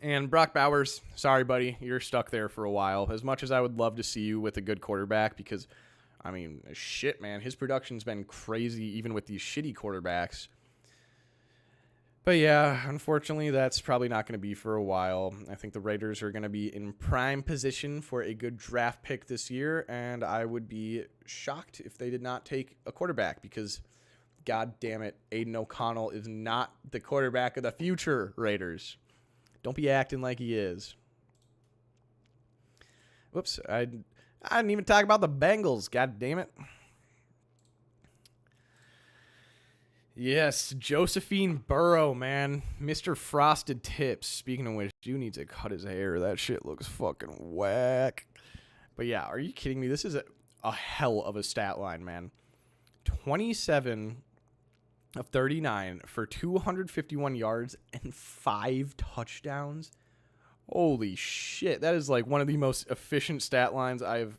Speaker 1: And Brock Bowers, sorry, buddy, you're stuck there for a while. As much as I would love to see you with a good quarterback, because, I mean, shit, man, his production's been crazy even with these shitty quarterbacks. But yeah, unfortunately, that's probably not going to be for a while. I think the Raiders are going to be in prime position for a good draft pick this year, and I would be shocked if they did not take a quarterback, because, god damn it, Aiden O'Connell is not the quarterback of the future, Raiders. Don't be acting like he is. Whoops, I didn't even talk about the Bengals, god damn it. Yes, Josephine Burrow, man. Mr. Frosted Tips. Speaking of which, you need to cut his hair. That shit looks fucking whack. But yeah, are you kidding me? This is a hell of a stat line, man. 27 of 39 for 251 yards and 5 touchdowns. Holy shit. That is like one of the most efficient stat lines I've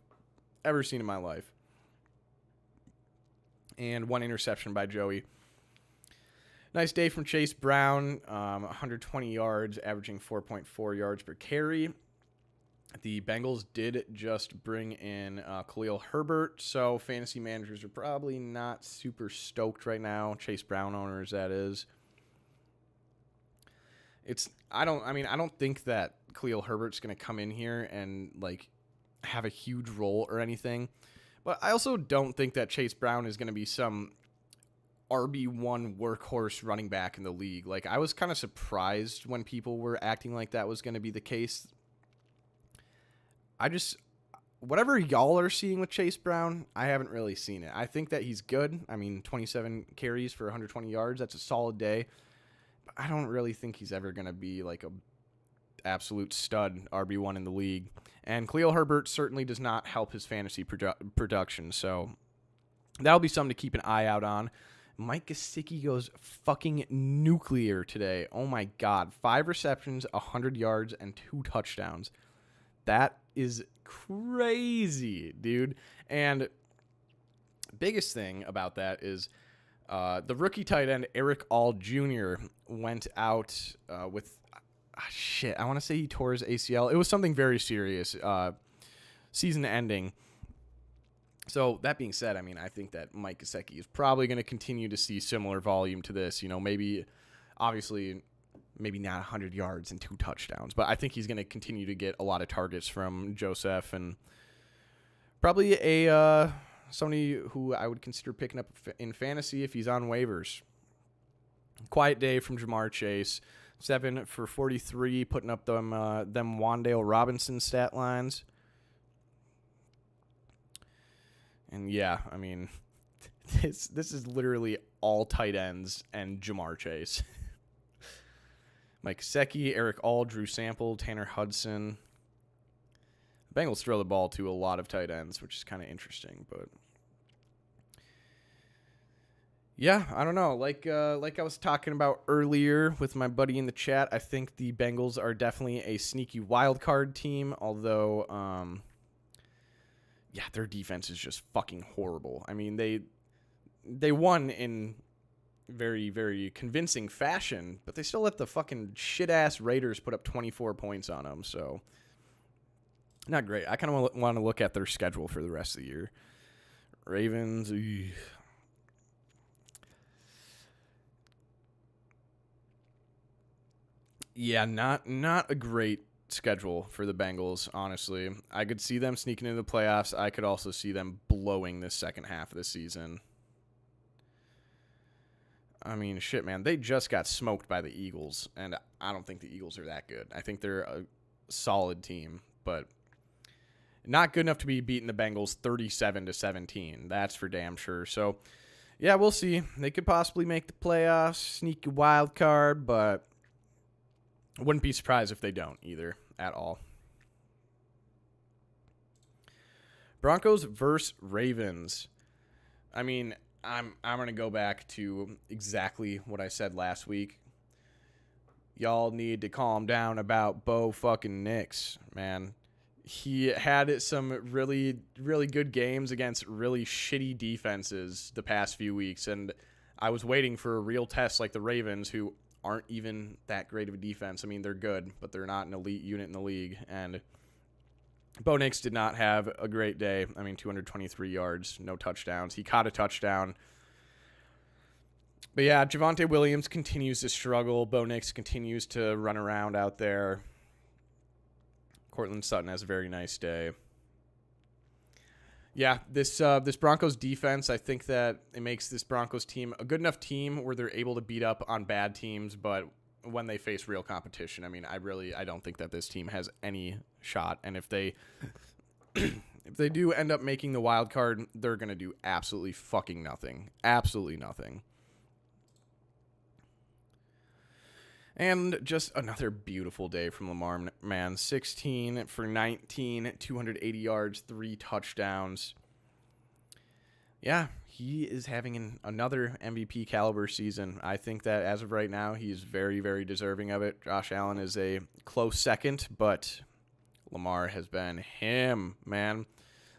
Speaker 1: ever seen in my life. And 1 interception by Joey. Nice day from Chase Brown. 120 yards, averaging 4.4 yards per carry. The Bengals did just bring in Khalil Herbert, so fantasy managers are probably not super stoked right now. Chase Brown owners, that is. I don't think that Khalil Herbert's going to come in here and like have a huge role or anything. But I also don't think that Chase Brown is going to be some RB1 workhorse running back in the league. Like, I was kind of surprised when people were acting like that was going to be the case. Whatever y'all are seeing with Chase Brown, I haven't really seen it. I think that he's good. I mean, 27 carries for 120 yards. That's a solid day. But I don't really think he's ever going to be like a absolute stud RB1 in the league. And Khalil Herbert certainly does not help his fantasy production. So that'll be something to keep an eye out on. Mike Gesicki goes fucking nuclear today. Oh my God. 5 receptions, 100 yards, and 2 touchdowns. That is crazy, dude. And biggest thing about that is the rookie tight end Eric All Jr. went out with I want to say he tore his ACL. It was something very serious, season ending. So that being said, I mean, I think that Mike Gesicki is probably going to continue to see similar volume to this. You know, maybe not 100 yards and 2 touchdowns, but I think he's going to continue to get a lot of targets from Joseph, and probably somebody who I would consider picking up in fantasy if he's on waivers. Quiet day from Jamar Chase, 7 for 43, putting up them Wan'Dale Robinson stat lines. And yeah, I mean, this is literally all tight ends and Jamar Chase. Mike Gesicki, Eric All, Drew Sample, Tanner Hudson. The Bengals throw the ball to a lot of tight ends, which is kind of interesting. But yeah, I don't know. Like I was talking about earlier with my buddy in the chat, I think the Bengals are definitely a sneaky wild card team. Although, their defense is just fucking horrible. I mean, they won in very, very convincing fashion, but they still let the fucking shit-ass Raiders put up 24 points on them, so not great. I kind of want to look at their schedule for the rest of the year. Ravens, yeah, not a great schedule for the Bengals, honestly. I could see them sneaking into the playoffs. I could also see them blowing this second half of the season. I mean, shit, man. They just got smoked by the Eagles, and I don't think the Eagles are that good. I think they're a solid team, but not good enough to be beating the Bengals 37-17. That's for damn sure. So, yeah, we'll see. They could possibly make the playoffs, sneak a wild card, but I wouldn't be surprised if they don't either at all. Broncos versus Ravens. I mean, I'm going to go back to exactly what I said last week. Y'all need to calm down about Bo fucking Nix, man. He had some really, really good games against really shitty defenses the past few weeks, and I was waiting for a real test like the Ravens, who aren't even that great of a defense. I mean, they're good, but they're not an elite unit in the league, and Bo Nix did not have a great day. I mean, 223 yards, no touchdowns. He caught a touchdown. But yeah, Javonte Williams continues to struggle. Bo Nix continues to run around out there. Cortland Sutton has a very nice day. Yeah, this Broncos defense, I think that it makes this Broncos team a good enough team where they're able to beat up on bad teams, but when they face real competition, I mean, I don't think that this team has any shot. And if they do end up making the wild card, they're going to do absolutely fucking nothing. Absolutely nothing. And just another beautiful day from Lamar, man. 16 for 19, 280 yards, 3 touchdowns. Yeah, he is having another MVP caliber season. I think that as of right now, he's very, very deserving of it. Josh Allen is a close second, but Lamar has been him, man.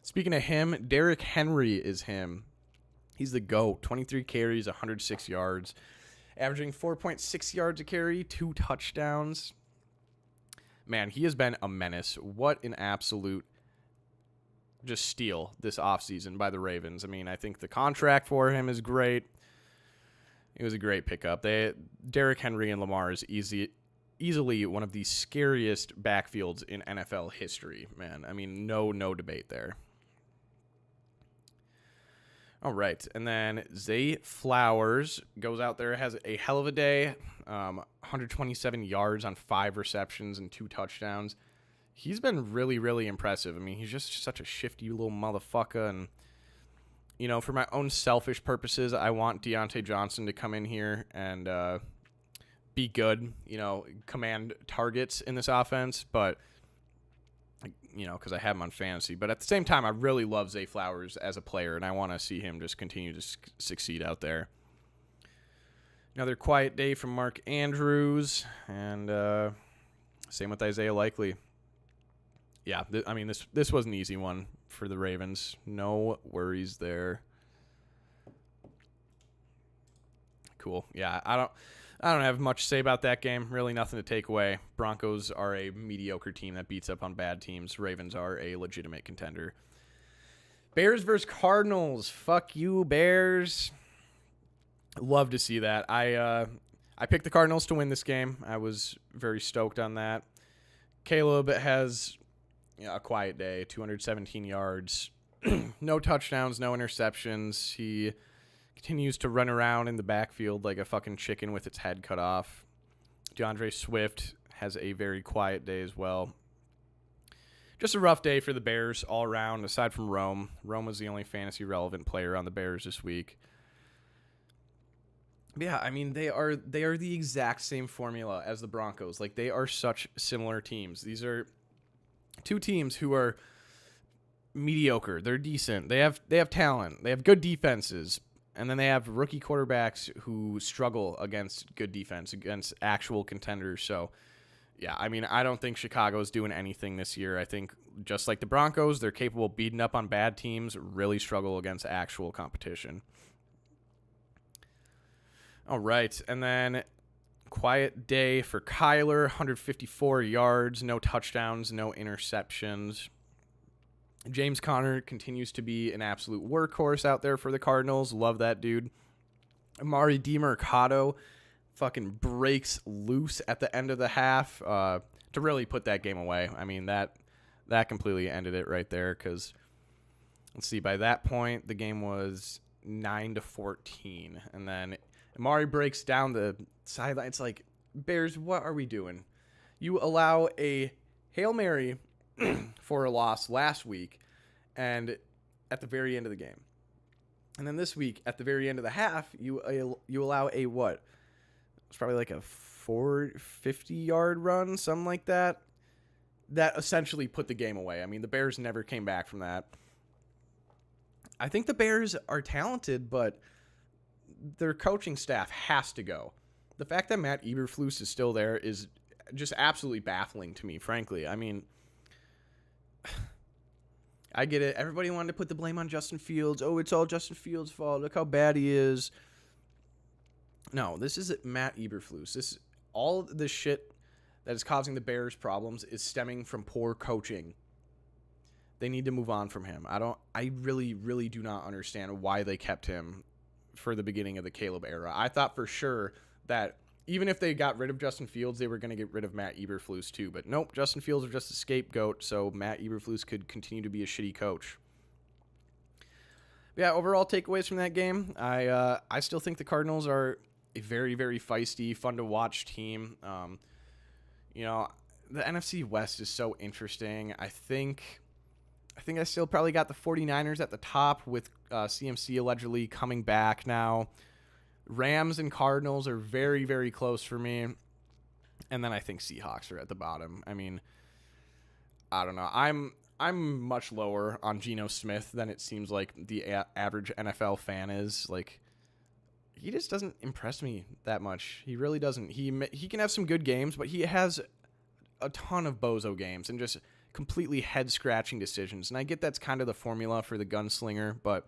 Speaker 1: Speaking of him, Derrick Henry is him. He's the GOAT. 23 carries, 106 yards, averaging 4.6 yards a carry, 2 touchdowns. man, he has been a menace. What an absolute just steal this offseason by the Ravens. I mean, I think the contract for him is great. It was a great pickup. Derrick Henry and Lamar is easily one of the scariest backfields in NFL history, man. I mean, no debate there. All right, and then Zay Flowers goes out there, has a hell of a day, 127 yards on 5 receptions and 2 touchdowns. He's been really, really impressive. I mean, he's just such a shifty little motherfucker, and, you know, for my own selfish purposes, I want Deontay Johnson to come in here and be good, you know, command targets in this offense, but, you know, because I have him on fantasy. But at the same time, I really love Zay Flowers as a player, and I want to see him just continue to succeed out there. Another quiet day from Mark Andrews, and same with Isaiah Likely. Yeah, I mean, this was an easy one for the Ravens. No worries there. Cool. Yeah, I don't have much to say about that game. Really nothing to take away. Broncos are a mediocre team that beats up on bad teams. Ravens are a legitimate contender. Bears versus Cardinals. Fuck you, Bears. Love to see that. I picked the Cardinals to win this game. I was very stoked on that. Caleb has a quiet day, 217 yards, no touchdowns, no interceptions. He continues to run around in the backfield like a fucking chicken with its head cut off. DeAndre Swift has a very quiet day as well. Just a rough day for the Bears all around, aside from Rome. Rome was the only fantasy-relevant player on the Bears this week. Yeah, I mean, they are the exact same formula as the Broncos. Like, they are such similar teams. These are two teams who are mediocre. They're decent. They have talent. They have good defenses. And then they have rookie quarterbacks who struggle against good defense, against actual contenders. So, yeah, I mean, I don't think Chicago's doing anything this year. I think just like the Broncos, they're capable of beating up on bad teams, really struggle against actual competition. All right, and then quiet day for Kyler, 154 yards, no touchdowns, no interceptions. James Conner continues to be an absolute workhorse out there for the Cardinals. Love that dude. Amari DiMercado fucking breaks loose at the end of the half to really put that game away. I mean, that completely ended it right there because, let's see, by that point, the game was 9-14. And then Amari breaks down the sideline. It's like, Bears, what are we doing? You allow a Hail Mary for a loss last week and at the very end of the game. And then this week, at the very end of the half, you allow a what? It's probably like a 450-yard run, something like that. That essentially put the game away. I mean, the Bears never came back from that. I think the Bears are talented, but their coaching staff has to go. The fact that Matt Eberflus is still there is just absolutely baffling to me, frankly. I mean, I get it. Everybody wanted to put the blame on Justin Fields. Oh, it's all Justin Fields' fault. Look how bad he is. No, this is Matt Eberflus. All the shit that is causing the Bears problems is stemming from poor coaching. They need to move on from him. I really, really do not understand why they kept him for the beginning of the Caleb era. I thought for sure that even if they got rid of Justin Fields, they were going to get rid of Matt Eberflus too. But nope, Justin Fields was just a scapegoat, so Matt Eberflus could continue to be a shitty coach. But yeah, overall takeaways from that game, I still think the Cardinals are a very, very feisty, fun-to-watch team. You know, the NFC West is so interesting. I think I still probably got the 49ers at the top with CMC allegedly coming back now. Rams and Cardinals are very, very close for me. And then I think Seahawks are at the bottom. I mean, I don't know. I'm much lower on Geno Smith than it seems like the average NFL fan is. Like, he just doesn't impress me that much. He really doesn't. He can have some good games, but he has a ton of bozo games and just completely head-scratching decisions. And I get that's kind of the formula for the gunslinger, but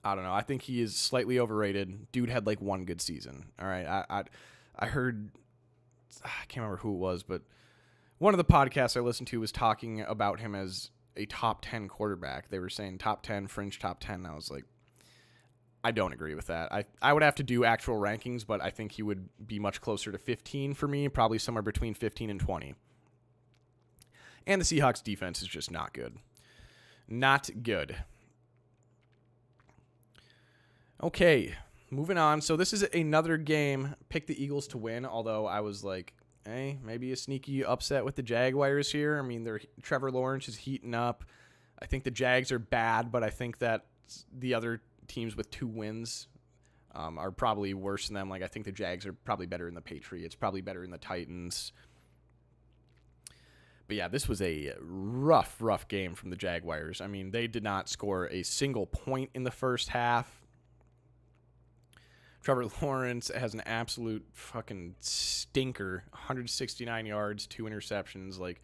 Speaker 1: I don't know. I think he is slightly overrated. Dude had like one good season. All right. I heard I can't remember who it was, but one of the podcasts I listened to was talking about him as a top 10 quarterback. They were saying top 10, fringe top 10. And I was like, I don't agree with that. I would have to do actual rankings, but I think he would be much closer to 15 for me, probably somewhere between 15 and 20. And the Seahawks defense is just not good. Not good. Okay, moving on. So this is another game. Pick the Eagles to win, although I was like, hey, maybe a sneaky upset with the Jaguars here. I mean, Trevor Lawrence is heating up. I think the Jags are bad, but I think that the other teams with 2 wins are probably worse than them. Like, I think the Jags are probably better than the Patriots, probably better than the Titans. But yeah, this was a rough game from the Jaguars. I mean, they did not score a single point in the first half. Trevor Lawrence has an absolute fucking stinker. 169 yards, 2 interceptions. Like,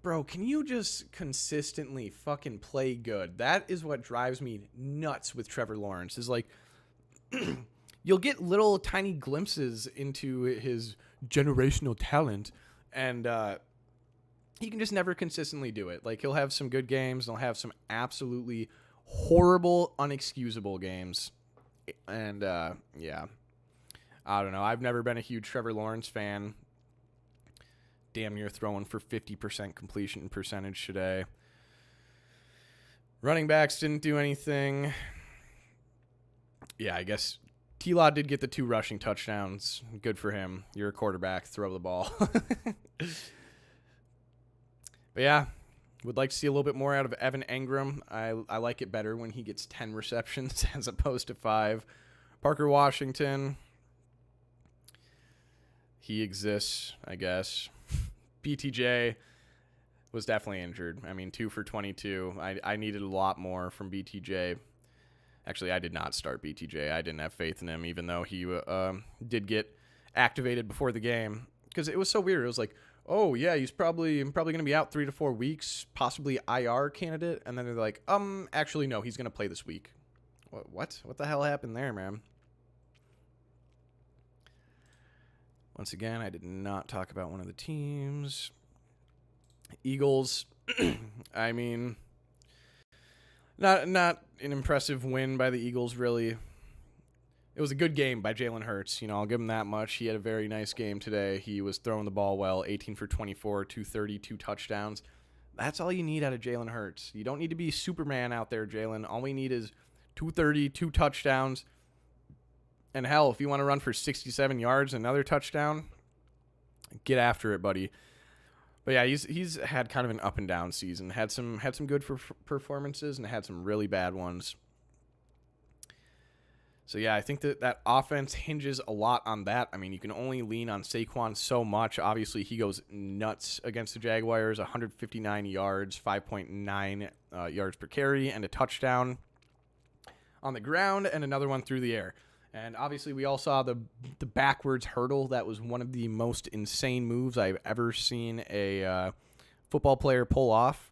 Speaker 1: bro, can you just consistently fucking play good? That is what drives me nuts with Trevor Lawrence. Is like, you'll get little tiny glimpses into his generational talent, and he can just never consistently do it. Like, he'll have some good games, and he'll have some absolutely horrible, unexcusable games. And, yeah, I don't know. I've never been a huge Trevor Lawrence fan. Damn near throwing for 50% completion percentage today. Running backs didn't do anything. Yeah, I guess T-Law did get the 2 rushing touchdowns. Good for him. You're a quarterback. Throw the ball. But yeah, would like to see a little bit more out of Evan Engram. I like it better when he gets 10 receptions as opposed to 5. Parker Washington, he exists, I guess. BTJ was definitely injured. I mean, 2 for 22. I needed a lot more from BTJ. Actually, I did not start BTJ. I didn't have faith in him, even though he did get activated before the game. Because it was so weird. It was like, oh, yeah, he's probably going to be out 3 to 4 weeks, possibly IR candidate. And then they're like, actually, no, he's going to play this week. What? What the hell happened there, man? Once again, I did not talk about one of the teams. Eagles, I mean, not an impressive win by the Eagles, really. It was a good game by Jalen Hurts. You know, I'll give him that much. He had a very nice game today. He was throwing the ball well, 18 for 24, 230, 2 touchdowns. That's all you need out of Jalen Hurts. You don't need to be Superman out there, Jalen. All we need is 230, 2 touchdowns. And hell, if you want to run for 67 yards, another touchdown, get after it, buddy. But yeah, he's had kind of an up and down season. Had some good performances and had some really bad ones. So, yeah, I think that offense hinges a lot on that. I mean, you can only lean on Saquon so much. Obviously, he goes nuts against the Jaguars, 159 yards, 5.9 yards per carry, and a touchdown on the ground and another one through the air. And obviously, we all saw the backwards hurdle. That was one of the most insane moves I've ever seen a football player pull off.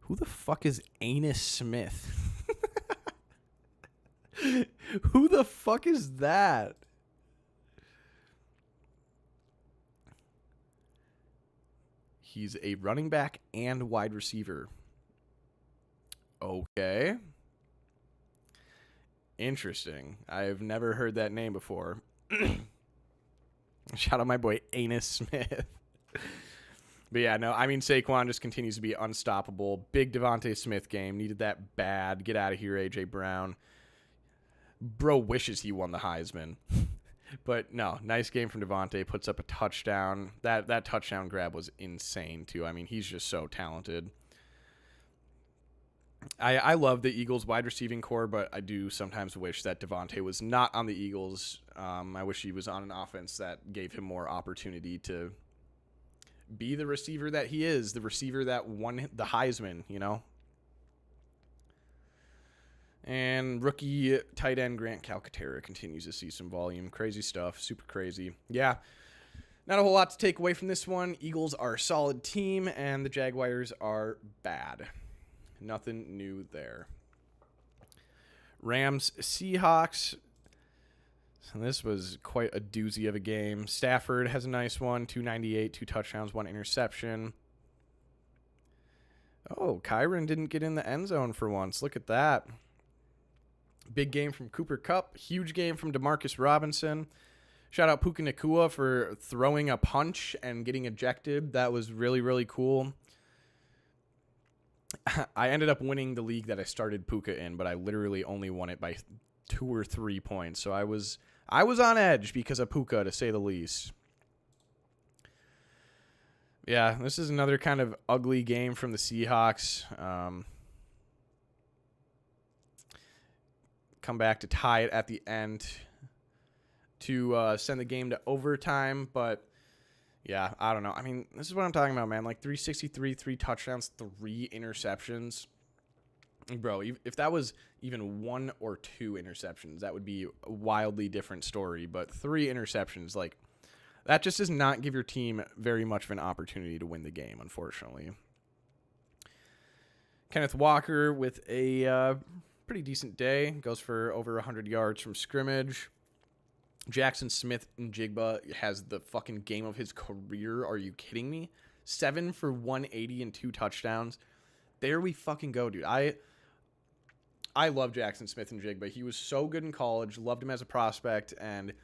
Speaker 1: Who the fuck is Anus Smith? Who the fuck is that? He's a running back and wide receiver. Okay. Interesting. I've never heard that name before. Shout out my boy Anus Smith. But yeah, no, I mean, Saquon just continues to be unstoppable. Big Devontae Smith game. Needed that bad. Get out of here, A.J. Brown. Bro wishes he won the Heisman. But no, nice game from Devontae. Puts up a touchdown. That touchdown grab was insane, too. I mean, he's just so talented. I love the Eagles wide receiving core, but I do sometimes wish that Devontae was not on the Eagles. I wish he was on an offense that gave him more opportunity to be the receiver that he is, the receiver that won the Heisman, you know? And rookie tight end Grant Calcaterra continues to see some volume. Crazy stuff. Super crazy. Yeah. Not a whole lot to take away from this one. Eagles are a solid team, and the Jaguars are bad. Nothing new there. Rams, Seahawks. And this was quite a doozy of a game. Stafford has a nice one, 298, 2 touchdowns, 1 interception. Oh, Kyron didn't get in the end zone for once. Look at that. Big game from Cooper Kupp. Huge game from Demarcus Robinson. Shout out Puka Nacua for throwing a punch and getting ejected. That was really, really cool. I ended up winning the league that I started Puka in, but I literally only won it by 2 or 3 points. So I was on edge because of Puka, to say the least. Yeah, this is another kind of ugly game from the Seahawks. Come back to tie it at the end to send the game to overtime. But, yeah, I don't know. I mean, this is what I'm talking about, man. Like 363, 3 touchdowns, 3 interceptions. Bro, if that was even 1 or 2 interceptions, that would be a wildly different story. But 3 interceptions, like, that just does not give your team very much of an opportunity to win the game, unfortunately. Kenneth Walker with a pretty decent day. Goes for over 100 yards from scrimmage. Jackson Smith-Njigba has the fucking game of his career. Are you kidding me? 7 for 180 and 2 touchdowns. There we fucking go, dude. I love Jackson Smith-Njigba. He was so good in college. Loved him as a prospect. And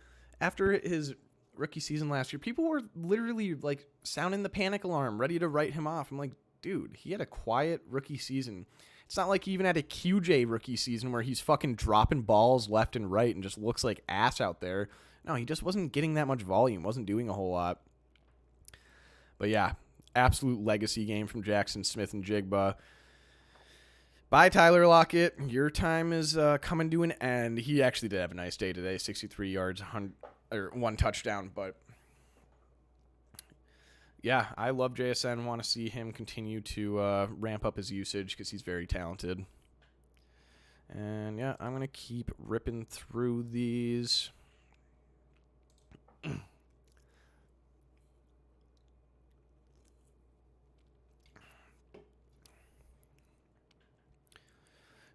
Speaker 1: after his rookie season last year, people were literally like sounding the panic alarm, ready to write him off. I'm like, dude, he had a quiet rookie season. It's not like he even had a QJ rookie season where he's fucking dropping balls left and right and just looks like ass out there. No, he just wasn't getting that much volume, wasn't doing a whole lot. But yeah, absolute legacy game from Jackson Smith-Njigba. Bye, Tyler Lockett. Your time is coming to an end. He actually did have a nice day today, 63 yards, 1 touchdown. But yeah, I love JSN. Want to see him continue to ramp up his usage because he's very talented. And yeah, I'm going to keep ripping through these.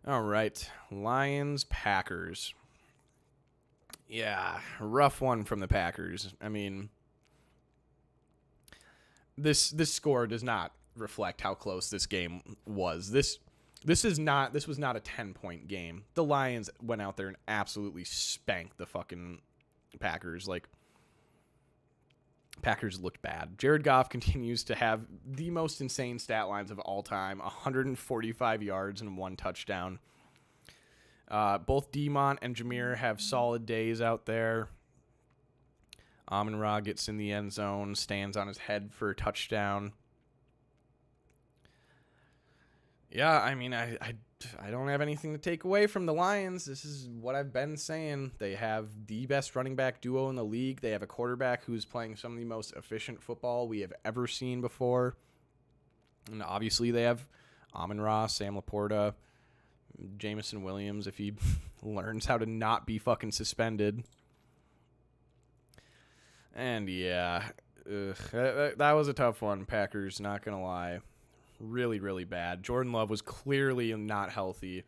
Speaker 1: All right, Lions, Packers. Yeah, rough one from the Packers. I mean, this score does not reflect how close this game was. This was not a 10-point game. The Lions went out there and absolutely spanked the fucking Packers. Like, Packers looked bad. Jared Goff continues to have the most insane stat lines of all time, 145 yards and 1 touchdown. Both Demont and Jameer have solid days out there. Amon-Ra gets in the end zone, stands on his head for a touchdown. Yeah, I mean, I don't have anything to take away from the Lions. This is what I've been saying. They have the best running back duo in the league. They have a quarterback who's playing some of the most efficient football we have ever seen before. And obviously they have Amon-Ra, Sam Laporta, Jameson Williams if he learns how to not be fucking suspended. And yeah, that was a tough one, Packers, not going to lie. Really, really bad. Jordan Love was clearly not healthy.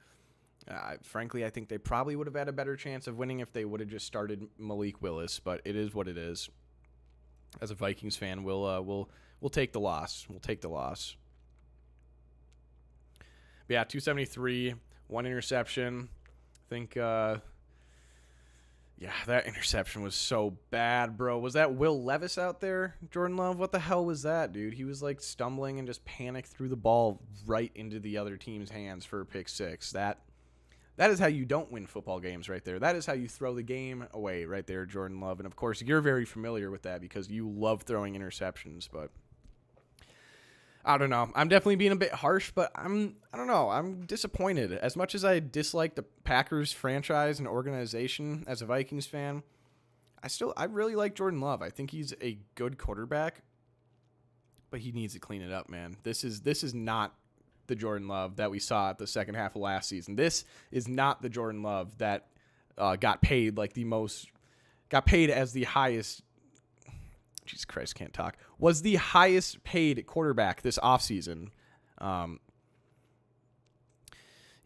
Speaker 1: Frankly, I think they probably would have had a better chance of winning if they would have just started Malik Willis, but it is what it is. As a Vikings fan, we'll take the loss. We'll take the loss. But yeah, 273, 1 interception. I think, yeah, that interception was so bad, bro. Was that Will Levis out there, Jordan Love? What the hell was that, dude? He was like stumbling and just panicked threw the ball right into the other team's hands for a pick 6. That is how you don't win football games right there. That is how you throw the game away right there, Jordan Love. And of course, you're very familiar with that because you love throwing interceptions, but I don't know. I'm definitely being a bit harsh, but I don't know. I'm disappointed. As much as I dislike the Packers franchise and organization as a Vikings fan, I really like Jordan Love. I think he's a good quarterback, but he needs to clean it up, man. This is not the Jordan Love that we saw at the second half of last season. This is not the Jordan Love that got paid as the highest. Jesus Christ, can't talk. Was the highest paid quarterback this offseason.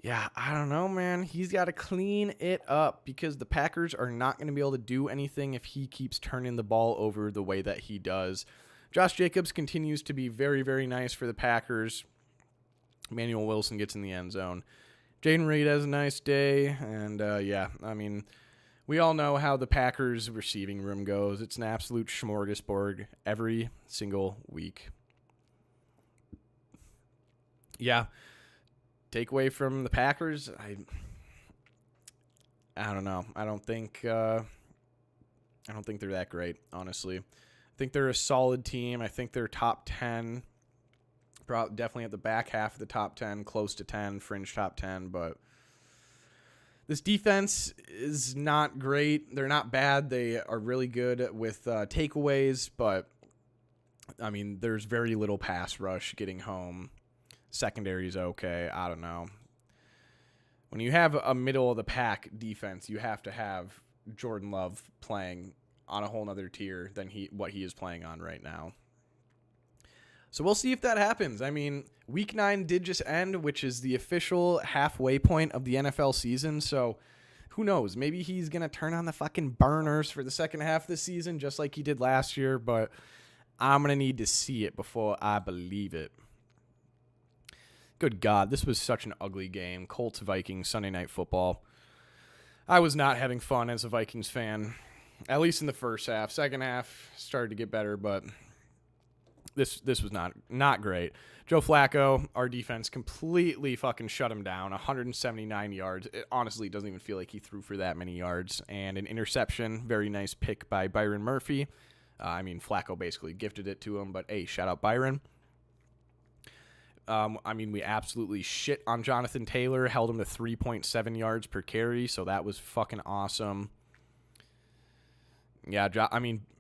Speaker 1: Yeah, I don't know, man. He's got to clean it up because the Packers are not going to be able to do anything if he keeps turning the ball over the way that he does. Josh Jacobs continues to be very, very nice for the Packers. Emmanuel Wilson gets in the end zone. Jaden Reed has a nice day. And, yeah, I mean, we all know how the Packers receiving room goes. It's an absolute smorgasbord every single week. Yeah. Takeaway from the Packers, I don't know. I don't think they're that great, honestly. I think they're a solid team. I think they're top 10. Definitely at the back half of the top 10, close to 10, fringe top 10, but this defense is not great. They're not bad. They are really good with takeaways, but I mean, there's very little pass rush getting home. Secondary is okay. I don't know. When you have a middle of the pack defense, you have to have Jordan Love playing on a whole nother tier than what he is playing on right now. So we'll see if that happens. I mean, Week 9 did just end, which is the official halfway point of the NFL season. So who knows? Maybe he's going to turn on the fucking burners for the second half of the season, just like he did last year. But I'm going to need to see it before I believe it. Good God, this was such an ugly game. Colts-Vikings, Sunday Night Football. I was not having fun as a Vikings fan, at least in the first half. Second half started to get better, but this was not great. Joe Flacco, our defense, completely fucking shut him down. 179 yards. It honestly doesn't even feel like he threw for that many yards. And an interception, very nice pick by Byron Murphy. Flacco basically gifted it to him, but hey, shout out Byron. We absolutely shit on Jonathan Taylor, held him to 3.7 yards per carry, so that was fucking awesome. Yeah,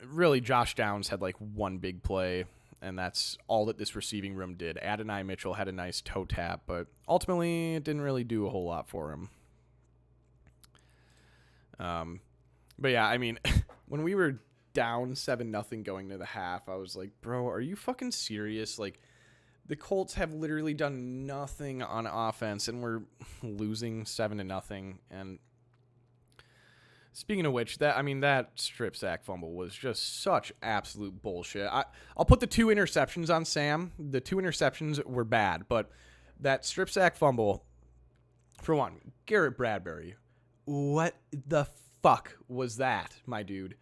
Speaker 1: really, Josh Downs had like one big play, and that's all that this receiving room did. Adonai Mitchell had a nice toe tap, but ultimately it didn't really do a whole lot for him. But yeah, I mean, when we were down 7-0 going to the half, I was like, bro, are you fucking serious? Like, the Colts have literally done nothing on offense, and we're losing 7-0. And speaking of which, that strip sack fumble was just such absolute bullshit. I'll put the 2 interceptions on Sam. The 2 interceptions were bad, but that strip sack fumble, for one, Garrett Bradbury, what the fuck was that, my dude?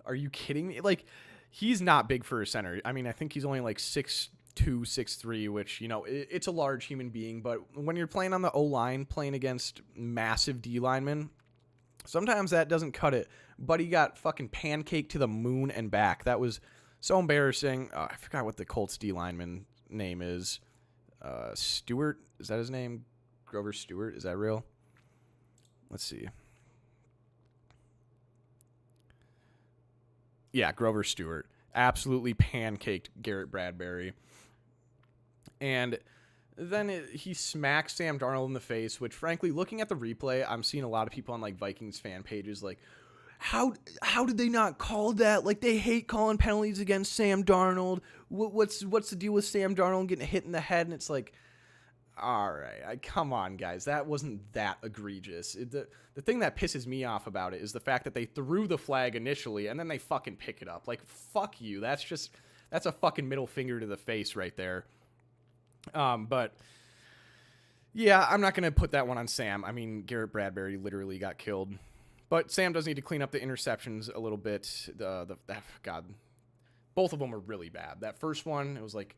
Speaker 1: Are you kidding me? Like, he's not big for a center. I mean, I think he's only like 6'2", 6'3", which, you know, it's a large human being, but when you're playing on the O-line, playing against massive D linemen, sometimes that doesn't cut it. But he got fucking pancaked to the moon and back. That was so embarrassing. I forgot what the Colts D lineman name is. Stewart? Is that his name? Grover Stewart? Is that real? Let's see. Yeah, Grover Stewart. Absolutely pancaked Garrett Bradbury. And then he smacks Sam Darnold in the face, which, frankly, looking at the replay, I'm seeing a lot of people on, like, Vikings fan pages, like, how did they not call that? Like, they hate calling penalties against Sam Darnold. What's the deal with Sam Darnold getting hit in the head? And it's like, all right, come on, guys. That wasn't that egregious. The thing that pisses me off about it is the fact that they threw the flag initially, and then they fucking pick it up. Like, fuck you. That's a fucking middle finger to the face right there. But yeah, I'm not going to put that one on Sam. I mean, Garrett Bradbury literally got killed, but Sam does need to clean up the interceptions a little bit. God, both of them were really bad. That first one, it was like,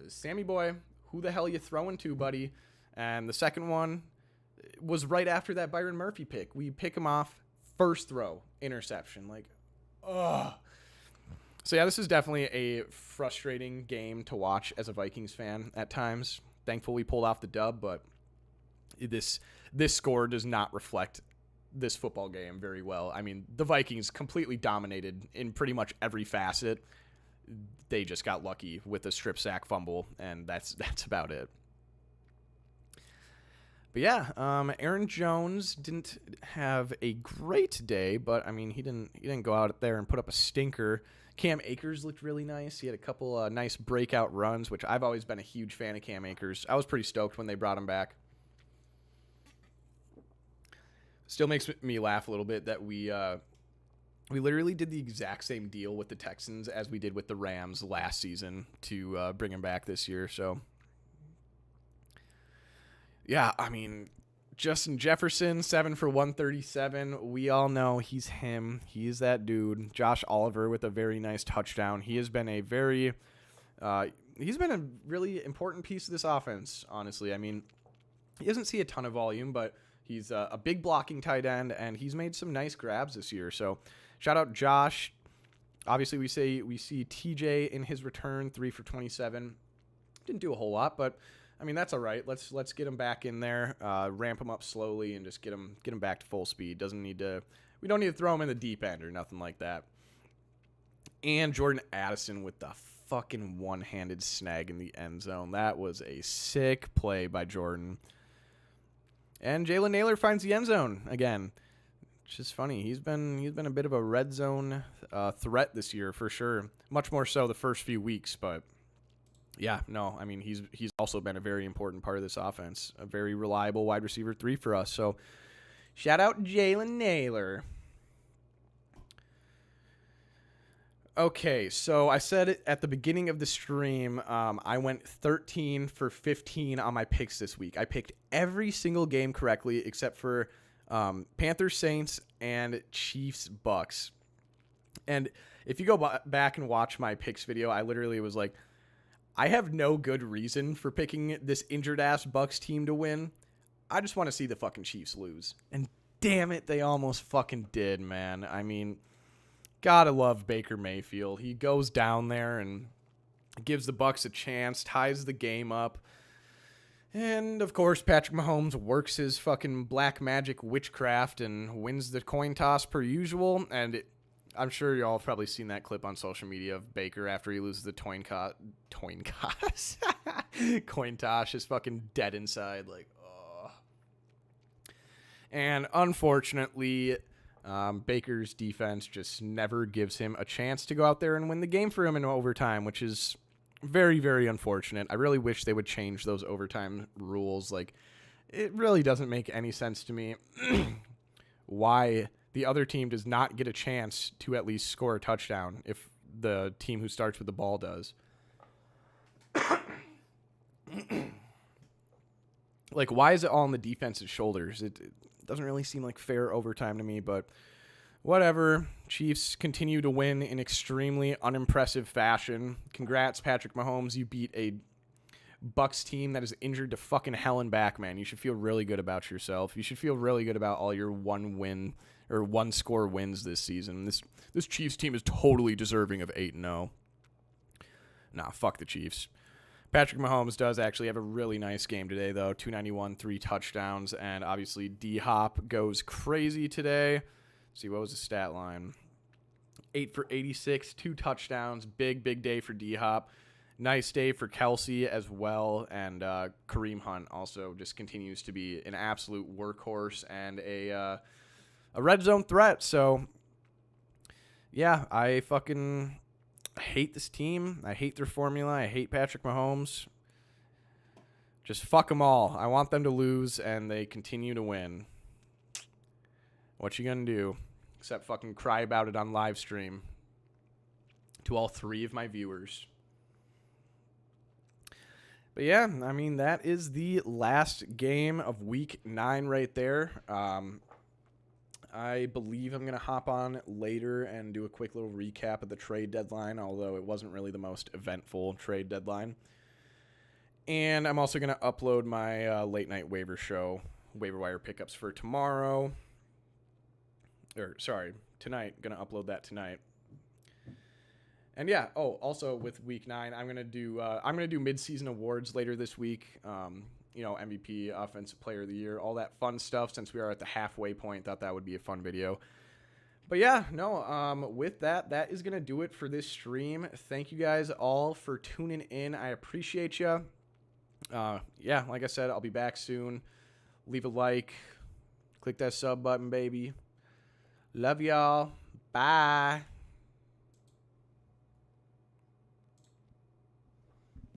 Speaker 1: Sammy boy, who the hell you throwing to, buddy? And the second one was right after that Byron Murphy pick. We pick him off, first throw, interception. Like, ugh. So, yeah, this is definitely a frustrating game to watch as a Vikings fan at times. Thankfully, we pulled off the dub, but this score does not reflect this football game very well. I mean, the Vikings completely dominated in pretty much every facet. They just got lucky with the strip sack fumble, and that's about it. But yeah, Aaron Jones didn't have a great day, but I mean, he didn't go out there and put up a stinker. Cam Akers looked really nice. He had a couple nice breakout runs, which I've always been a huge fan of Cam Akers. I was pretty stoked when they brought him back. Still makes me laugh a little bit that we literally did the exact same deal with the Texans as we did with the Rams last season to bring him back this year. So, yeah, I mean, Justin Jefferson, 7 for 137. We all know he's him. He's that dude. Josh Oliver with a very nice touchdown. He has been a he's been a really important piece of this offense, honestly. I mean, he doesn't see a ton of volume, but he's a big blocking tight end, and he's made some nice grabs this year. So, shout out Josh. Obviously, we see TJ in his return, 3 for 27. Didn't do a whole lot, but I mean, that's all right. Let's get him back in there, ramp him up slowly, and just get him back to full speed. We don't need to throw him in the deep end or nothing like that. And Jordan Addison with the fucking one-handed snag in the end zone. That was a sick play by Jordan. And Jalen Naylor finds the end zone again. It's just funny. He's been a bit of a red zone threat this year for sure. Much more so the first few weeks, but yeah, no, I mean, he's also been a very important part of this offense. A very reliable wide receiver 3 for us. So, shout out Jalen Naylor. Okay, so I said it at the beginning of the stream. I went 13 for 15 on my picks this week. I picked every single game correctly except for Panthers Saints and Chiefs Bucks. And if you go back and watch my picks video, I literally was like, I have no good reason for picking this injured-ass Bucks team to win. I just want to see the fucking Chiefs lose. And damn it, they almost fucking did, man. I mean, gotta love Baker Mayfield. He goes down there and gives the Bucks a chance, ties the game up. And, of course, Patrick Mahomes works his fucking black magic witchcraft and wins the coin toss per usual. And I'm sure y'all have probably seen that clip on social media of Baker after he loses the coin toss, is fucking dead inside, like, oh. And unfortunately, Baker's defense just never gives him a chance to go out there and win the game for him in overtime, which is very, very unfortunate. I really wish they would change those overtime rules. Like, it really doesn't make any sense to me why the other team does not get a chance to at least score a touchdown if the team who starts with the ball does. Like, why is it all on the defense's shoulders? It doesn't really seem like fair overtime to me, but whatever. Chiefs continue to win in extremely unimpressive fashion. Congrats, Patrick Mahomes. You beat a Bucks team that is injured to fucking hell and back, man. You should feel really good about yourself. You should feel really good about all your one-score wins this season. This Chiefs team is totally deserving of 8-0. Nah, fuck the Chiefs. Patrick Mahomes does actually have a really nice game today, though. 291, 3 touchdowns, and obviously D-Hop goes crazy today. Let's see, what was the stat line? 8 for 86, 2 touchdowns. Big day for D-Hop. Nice day for Kelsey as well, and Kareem Hunt also just continues to be an absolute workhorse and a red zone threat. So, yeah, I fucking hate this team. I hate their formula. I hate Patrick Mahomes. Just fuck them all. I want them to lose, and they continue to win. What you gonna do? Except fucking cry about it on live stream to all 3 of my viewers. But yeah, I mean, that is the last game of week 9 right there. I believe I'm going to hop on later and do a quick little recap of the trade deadline, although it wasn't really the most eventful trade deadline. And I'm also going to upload my late night waiver wire pickups for tomorrow. Tonight. Going to upload that tonight. And yeah, also with week 9, I'm gonna do mid-season awards later this week. MVP, Offensive Player of the Year, all that fun stuff. Since we are at the halfway point, thought that would be a fun video. But yeah, with that is gonna do it for this stream. Thank you guys all for tuning in. I appreciate you. Like I said, I'll be back soon. Leave a like, click that sub button, baby. Love y'all. Bye.